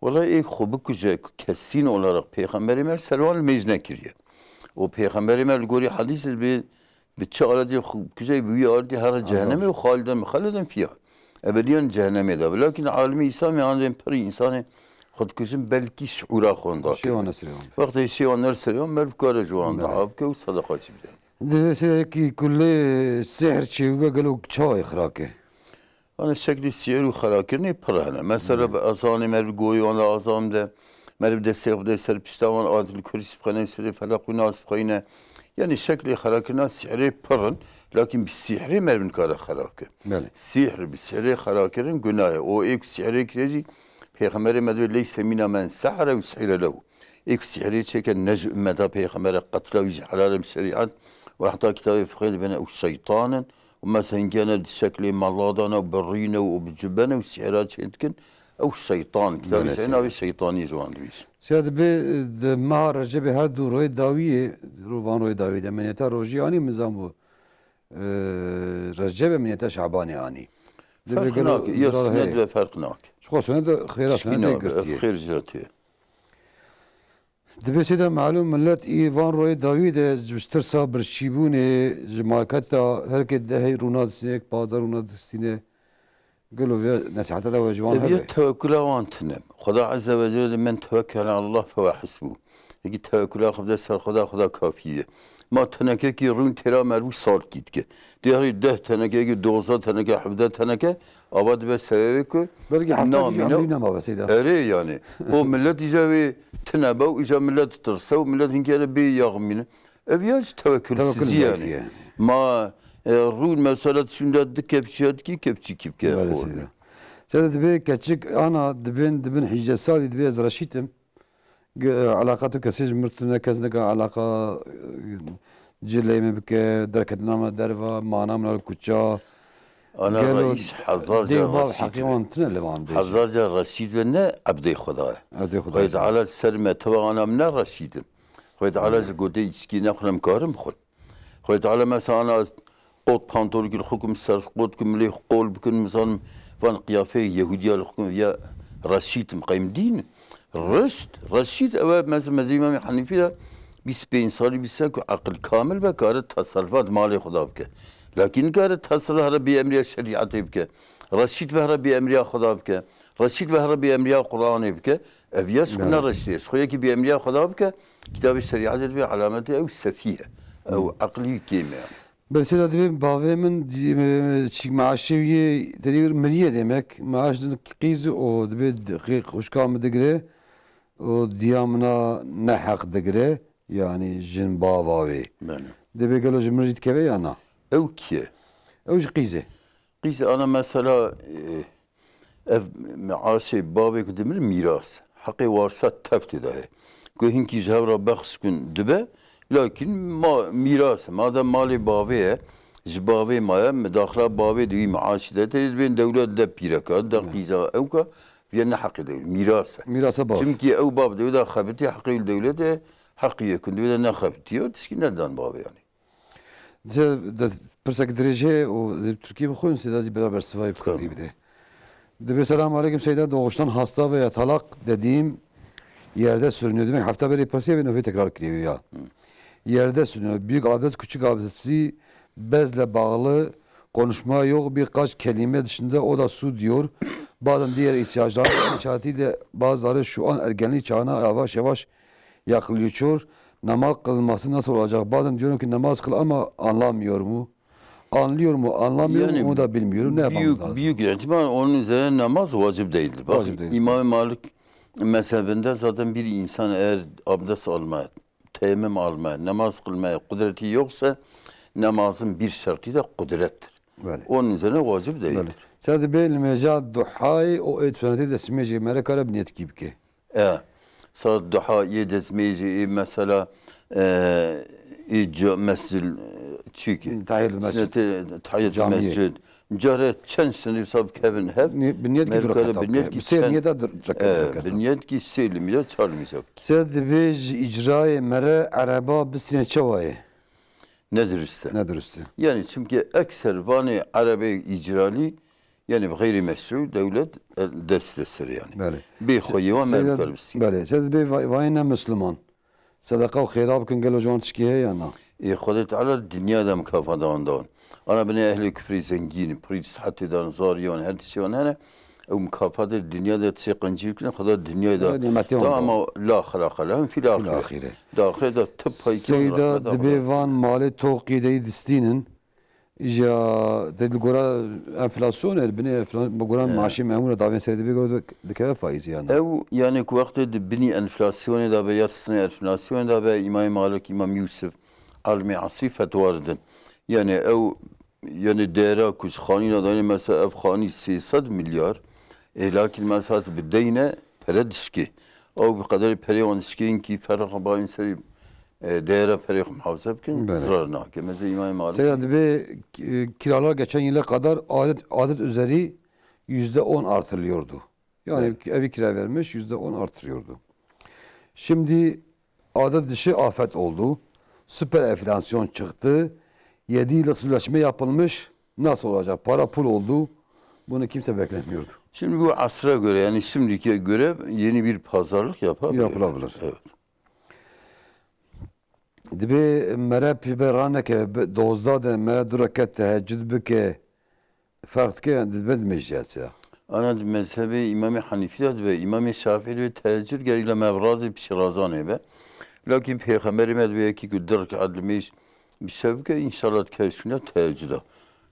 والله ايه خب كوجه كسين olarak peygamberimiz sallallahu mecne kiriye. O peygamberimiz gori hadis bir بتشغل دي كوجه بيقول دي هر جهنم وخالدا فيها. ابديا جهنم ده لكن عالم اسلامي عندهم بري انسان خودکشیم بلکی شعورا خونده. شیوان سریان. وقتی شیوان سریان مرد کار جوان دعاب که و صدقاتی بیدن. ده کی کلی سحر چی و بگلو چای خراکه. آن شکلی سحر و خراکر نی پرهنه. مثلا به آزان مرد گویی آن آزام ده مرد دسته خود سر پشتوان آدل کریس بخنه سری فلق و ناس بخینه. یعنی شکلی خراکر نه سحری پرن لكن بالسحر مرد کار خراکه. سحر بالسحر خراکرن گناه او ایک سحری کریزی پیغمبر مدو لیس مینا من سحر و سحر له ایک سحری چه که نجم مدا پیغمبر قتل و حلال شریعت و حتی کتاب فقید بنا او شیطان و مثلا كان بشكل ملادنا وبرينا وبجبنا وسحرات شيتكن او الشيطان كتاب سينا الشيطاني زوان دويش سياد بي ما رجب هادو روي داويه روان روي داويه ده منيتا روجياني مزامو رجب منيتا شعباني اني فرقناك يا سند فرقناك شو سند خيرات سند خير جاتي Dibesi de malum millet İvan roy davi de cüstür sabır şibune marketta herkes de hey runad sinek pazar runad sine قالوا يا ناس حتى لو جوان هذا التوكل وانتنم خدا عز وجل من توكل على الله فهو حسبه يجي توكل خدا سر خدا كافيه ما تنکه کی رون ترا مرو سال کیت که دیاری 10 تنکه کی 12 تنکه 17 تنکه آباد به سببی که belki hafta bir عملی نما بسیده اره yani o millet icavi tınaba o icavi millet tırsa o millet inkere bir yağmine eviyaj tevekkülsüz yani ma run mesela şimdi de kepçiyat ki kepçi kipke sen de bir küçük ana dibin hicesali dibe zraşitim علاقاته كسيج مرتنا كزنك علاقة جلي مبك دركتنا ما درفا معنا من الكوتشا أنا رئيس حزارجا رشيد حزارجا رشيد ونا أبدي خداه خد على السرمة تبع أنا من رشيد خد على زجودي إسكي نخرم كارم خد على مثلا أنا قط بانتور كل حكم سر قط كملي قول بكن مثلا فان قيافة يهودية الحكم يا رشيد مقيم دين رشید اول مثل امام حنیفی را 25 سالی بیشتر که عقل کامل و کار تصرفات مال خدا بکه لکن کار تصرف را به امر شریعت بکه رشید به را به امر خدا بکه رشید به را به امر قرآن بکه اویاش کنه رشدیش خویی که به امر خدا بکه کتاب شریعت به علامت او سفیه او عقلی کیمه بس ده دبی باوی من چی معاشیه دلیل مریه demek maaş قیز او دبی خوشکام دگره o diyamına ne hak degre yani jin bavavi. Debe gelo jimrit keve yana. Ev ki. Ev qize. Qize ana mesela ev maaşı babı kudemir miras. Hakkı varsa tefti dahi. Göhin ki cevra baxskun debe. Lakin miras. Madem mali babıya jbavi maya medakla babı diye maaşı da ben devlet de piraka da qize evka يعني حق دولة ميراث باب çünkü ev bab devlet خبرتي حقي الدولة حقي يكون devlet ne خبرتي وتسكين nereden bab yani ده برسك درجة و Türkiye بخون سيدازي beraber sıvayı kurdu bir de. De selamun aleyküm Seyda doğuştan hasta ve yatalak dediğim yerde sürünüyor demek hafta beri pasiye ve nöbet tekrar kiriyor ya. Yerde sürünüyor. Büyük abdest küçük abdesti bezle bağlı konuşma yok birkaç kelime dışında o da su diyor. Bazen diğer ihtiyaçlar içerisiyle bazıları şu an ergenlik çağına yavaş yavaş yaklaşıyor. Namaz kılması nasıl olacak? Bazen diyorum ki namaz kıl ama anlamıyor mu? Anlıyor mu? Anlamıyor yani, mu? Onu da bilmiyorum. Ne yapmamız lazım? Büyük ihtimal onun üzerine namaz vacip değildir. Bak, İmam-ı Malik mezhebinde zaten bir insan eğer abdest almaya, teyemmüm almaya, namaz kılmaya kudreti yoksa namazın bir şartı da kudrettir. Böyle. Onun üzerine vacip değildir. Sadece benim mecaz duhay o etfenati de smeci merakara biniyet gibi ki. Saat duha yedesmeci mesela mescid çiki. Tahiyyat mescid. Cahre çen sene sab Kevin hep. Biniyet ki durak. Biniyet ki selimiyet çalmayacak. Sadece bej icrayı mere araba bisine çavayı. Nedir işte? Nedir işte? Yani çünkü ekser vani arabe icrali yani gayrimeşru devlet destesir yani. Bəli. Bir xoyi ve memkar bisti. Bəli. Siz bir vayna Müslüman. Sadaka ve khayra bükün gelo can çıkıya yana. Xudai Teala dünyada mükafada ondan. Ana beni ehli küfri zengin, prit sıhhatidan zariyan, her şeyan hene. O mükafatı dünyada tseqancı yüklen, Xudai dünyada. Ama la xalaka lahum fil ahire. Dahirede tıp hayki. Seyda dibevan mali toqideyi distinin. Ya dedi gora enflasyon elbine gora maaşı memura davet seydi bir gora dikkat faiz yani. Ev yani ku vakti bini enflasyonu da be yatsına enflasyonu da be İmam Malik İmam Yusuf almi asif fetvardın. Yani ev yani değera kuş khanina da mesela ev khani 300 milyar. Lakin mesela bedeyne peredişki. O bir kadar periyonişkin ki fark bayın seri değere periyok muhafaza bkin zırarına. Mesela İmam Malik. Seyda be kiralar geçen yıla kadar adet üzeri %10 artırılıyordu. Yani evet. Evi kira vermiş %10 artırıyordu. Şimdi adet dışı afet oldu. Süper enflasyon çıktı. 7 yıllık sözleşme yapılmış. Nasıl olacak? Para pul oldu. Bunu kimse beklemiyordu. Şimdi bu asra göre yani şimdiki göre yeni bir pazarlık yapabilir. Yapılabilir. Evet. Dibe mere piberane ke dozade mere dureket teheccüd bike fark ke dibe meclisi. Ana mezhebi İmam-ı Hanifi ve İmam-ı Şafii ve teheccüd geriyle mevrazı pişirazane be. Lakin Peygamberimiz ve ki güdür adlimiş bir sebke inşallah keşfine teheccüde.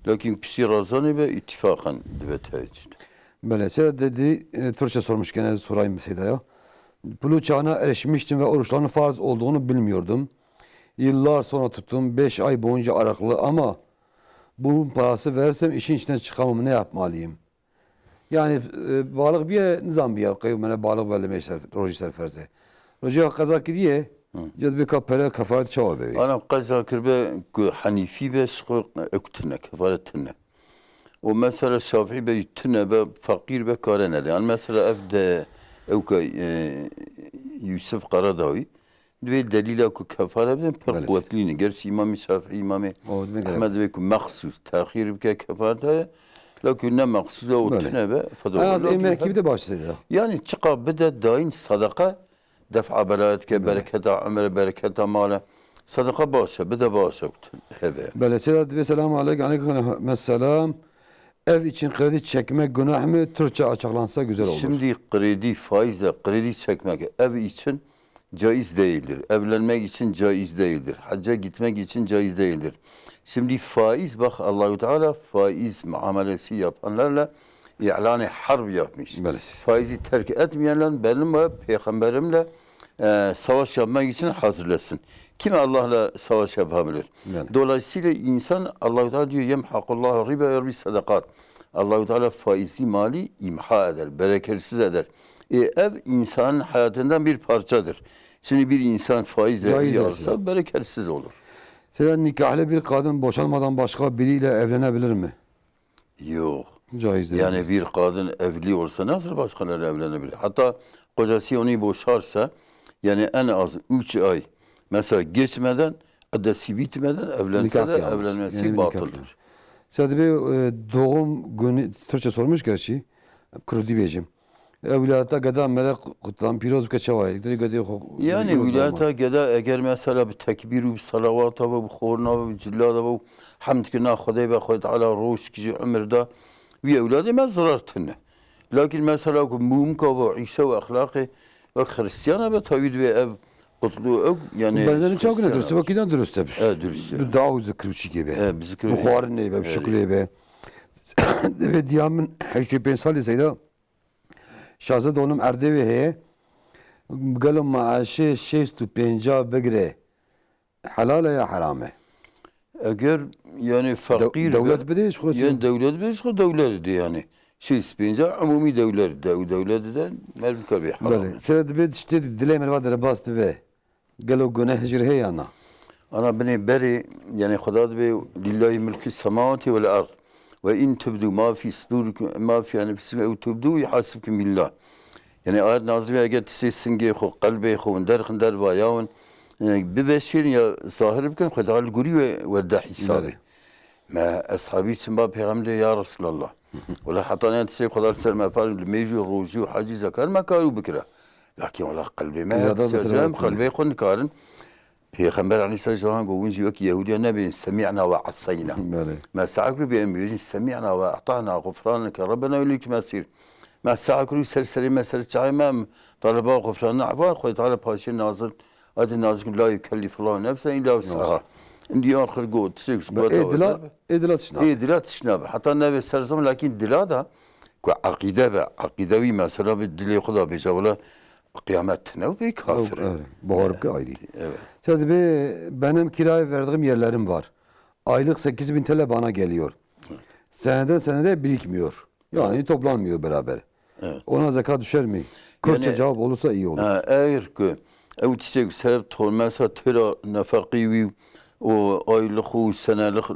Lakin pişirazane ve ittifakan ve teheccüd. Böyle şey dedi Türkçe sormuş gene sorayım bir şey ya. Buluğ çağına erişmiştim ve oruçların farz olduğunu bilmiyordum. Yıllar sonra tuttum 5 ay boyunca araklı ama bunun parası versem işin içinden çıkamam ne yapmalıyım? Yani balık bir nizam bir kıymene balık vermeye roji serferze. Roji kaza gidiyor. Jad bir kapere kafaret çava be. Ana kaza kirbe Hanifi be sıkı öktüne kefaretine. O mesela Şafii be tüne be fakir be karene. Yani mesela evde evkay Yusuf Qaradawi ve delila ku kefare ben per kuvvetlini. Gerçi İmam-ı Şafii, İmam-ı Ahmed ve ku mahsus tahir be kefare. Lakin ne mahsus o tüne be. Az emek gibi de başladı. Yani çıka bede dain sadaka def'a belayet ke bereketa ömre bereketa mala. Sadaka başa bede başa hebe. Böyle selam ve selamu aleyküm. Mesela ev için kredi çekmek günah mı? Türkçe açıklansa güzel olur. Şimdi kredi faizle kredi çekmek ev için caiz değildir. Evlenmek için caiz değildir. Hacca gitmek için caiz değildir. Şimdi faiz bak Allahu Teala faiz muamelesi yapanlarla ilan-ı harp yapmış. Faizi terk etmeyenler benim ve peygamberimle savaş yapmak için hazırlasın. Kim Allah'la savaş yapabilir? Yani. Dolayısıyla insan Allahu Teala diyor yemhakullahu riba ve sadakat. Allahu Teala faizi mali imha eder, bereketsiz eder. Ev insanın hayatından bir parçadır. Şimdi bir insan faizle alsa bereketsiz olur. Sen nikahlı bir kadın boşanmadan başka biriyle evlenebilir mi? Yok. Caiz değil. Yani bir kadın evli olsa nasıl başkaları evlenebilir? Hatta kocası onu boşarsa yani en az 3 ay mesela geçmeden adresi bitmeden evlense de evlenmesi batıldır. Sadece bir doğum günü Türkçe sormuş gerçi. Kurdi beyciğim. Evliyata gada melek kutlan piroz kaçavay. Yani evliyata gada eğer mesela bir tekbir ve salavat ve bu khorna ve cillada ve hamd kina Xuday ve Xuday Teala roş ki ömrde ve evladı ma zarartne. Lakin mesela mumka ve işe ve ahlakı ve Hristiyana ve tavhid ve ev kutlu yani bazıları çok ne dürüst vakitten dürüst tabii. Evet dürüst. Bu daha zikruçi gibi. Evet zikruçi. Bu kharin ne be şükriye be. Ve diyamın her ben saliseyda şahzade onun erdevi heye قالوا maaşı 650 بگره halal ya harame. Eğer yani fakir devlet bideyiz yani devlet bideyiz devlet yani. 650 umumi devlet devletten mevcut bir haram. Böyle. Sen de işte dileme var bastı ve قالوا günah hicr he yana. Ana beni beri yani Xuda be lillahi mulki semavati vel ard. Ve in tubdu ma fi sudurikum ma fi anfusikum ev tubdu yuhasibkum billah. Yani ayet nazılı eğer tsesin ge xo qalbi xo der vayavun ببشر يا ظاهر بكن خد على الجوري وده حسابي ما أصحابي سنبا بيغمر يا رسول الله ولا حطاني أنت سيب خد على سر ما فعل الميجي الروجي وحاجي زكار ما كانوا بكرة لكن ولا قلبي ما سلام قلبي خن كارن بيغمر عليه الصلاة والسلام قوين جيوك يهودي النبي سمعنا وعصينا ما ساعكرو بأنبيجي سمعنا وأعطانا غفرانك ربنا وليك ما سير ما ساعكرو سلسلي ما سلسلي ما طلبا غفراننا عفوا خد تعالى باشي ناظر Adı nazikun la yükellifullahu nefsen illa vüs'aha. İndi ahir god seks god. İdilat şnab. İdilat şnab. Hatta nevi serzam lakin dila da ku akide be akidevi mesela bir dili Xuda be javla kıyamet ne bir kafir. Bağırıp ki ayrı. Evet. Tabii benim kiraya verdiğim yerlerim var. Aylık 8.000 TL bana geliyor. Seneden senede birikmiyor. Yani toplanmıyor beraber. Evet. Ona zekat düşer mi? Kürtçe cevap olursa iyi olur. Eğer ki او تسيق سبب تقول مثلا ترى نفقيوي وايلخ وسنالخ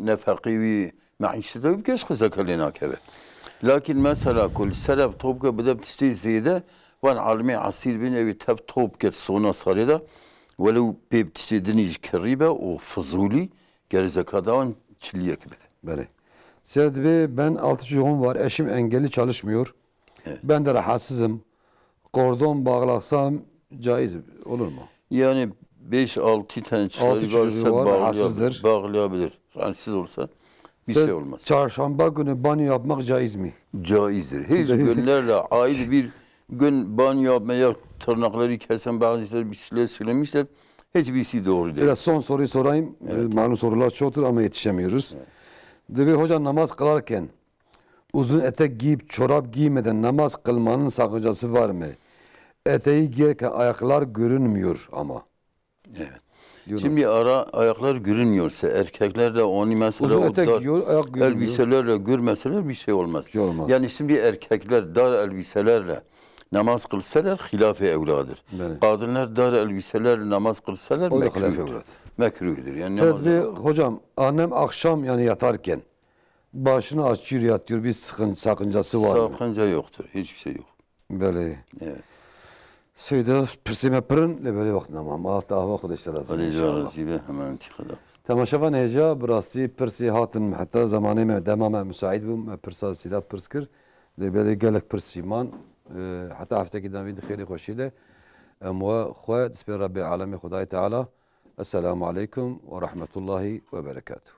نفقيوي معيشته بكاش خزك لنا كذا لكن مثلا كل سبب طوبك بدا بتشتري زياده وان عالمي عصير بين ابي تف طوبك الصونا صارده ولو بتشتري دنيج كريبه وفضولي geri zekadan çiliye gibi. Böyle. Sedbi ben 6 çocuğum var. Eşim engelli çalışmıyor. Evet. Ben de rahatsızım. Kordon bağlasam caiz olur mu? Yani 5-6 tane Altı çıkarı çocuğu var, varsa rahatsızdır. bağlayabilir. Rahatsız olsa bir şey olmaz. Çarşamba günü banyo yapmak caiz mi? Caizdir. Hiç günlerle ayrı bir gün banyo yapmaya tırnakları kesen bazıları bir şeyler söylemişler. Hiçbirisi doğru değil. Biraz son soruyu sorayım. Malum sorular çoktur ama yetişemiyoruz. Dedi hocam namaz kılarken uzun etek giyip çorap giymeden namaz kılmanın sakıncası var mı? Eteği giyerken ayaklar görünmüyor ama. Evet. Yunus. Şimdi ayaklar görünmüyorsa erkekler de onu mesela Uzun o etek dar giyiyor, ayak görünmüyor. elbiselerle görmeseler bir şey olmaz. Olmaz. Yani şimdi erkekler dar elbiselerle namaz kılsalar hilaf-ı evladır. Evet. Kadınlar dar elbiselerle namaz kılsalar O da hilaf-ı mekruhdur. evlad. Mekruhdur. Yani Sedri hocam annem akşam yani yatarken başını açıyor yatıyor bir sakıncası var mı? sakınca yoktur. Hiçbir şey yok. Böyle. Evet. Suyda pirsime pırın le böyle vakit namam. Allah dava kuduşlar azim Ali inşallah. Caraz gibi hemen intikada. Temaşavan heja براستی پرسی هاتن حتی زمانی ما دمام مساعد بوم پرسا سیدا پرس کر لبلی گلک پرسیمان حتی هفته که دامید خیلی خوشیده اموا خوا دست به رب العالمین خدای تعالی السلام علیکم و رحمت الله و برکاته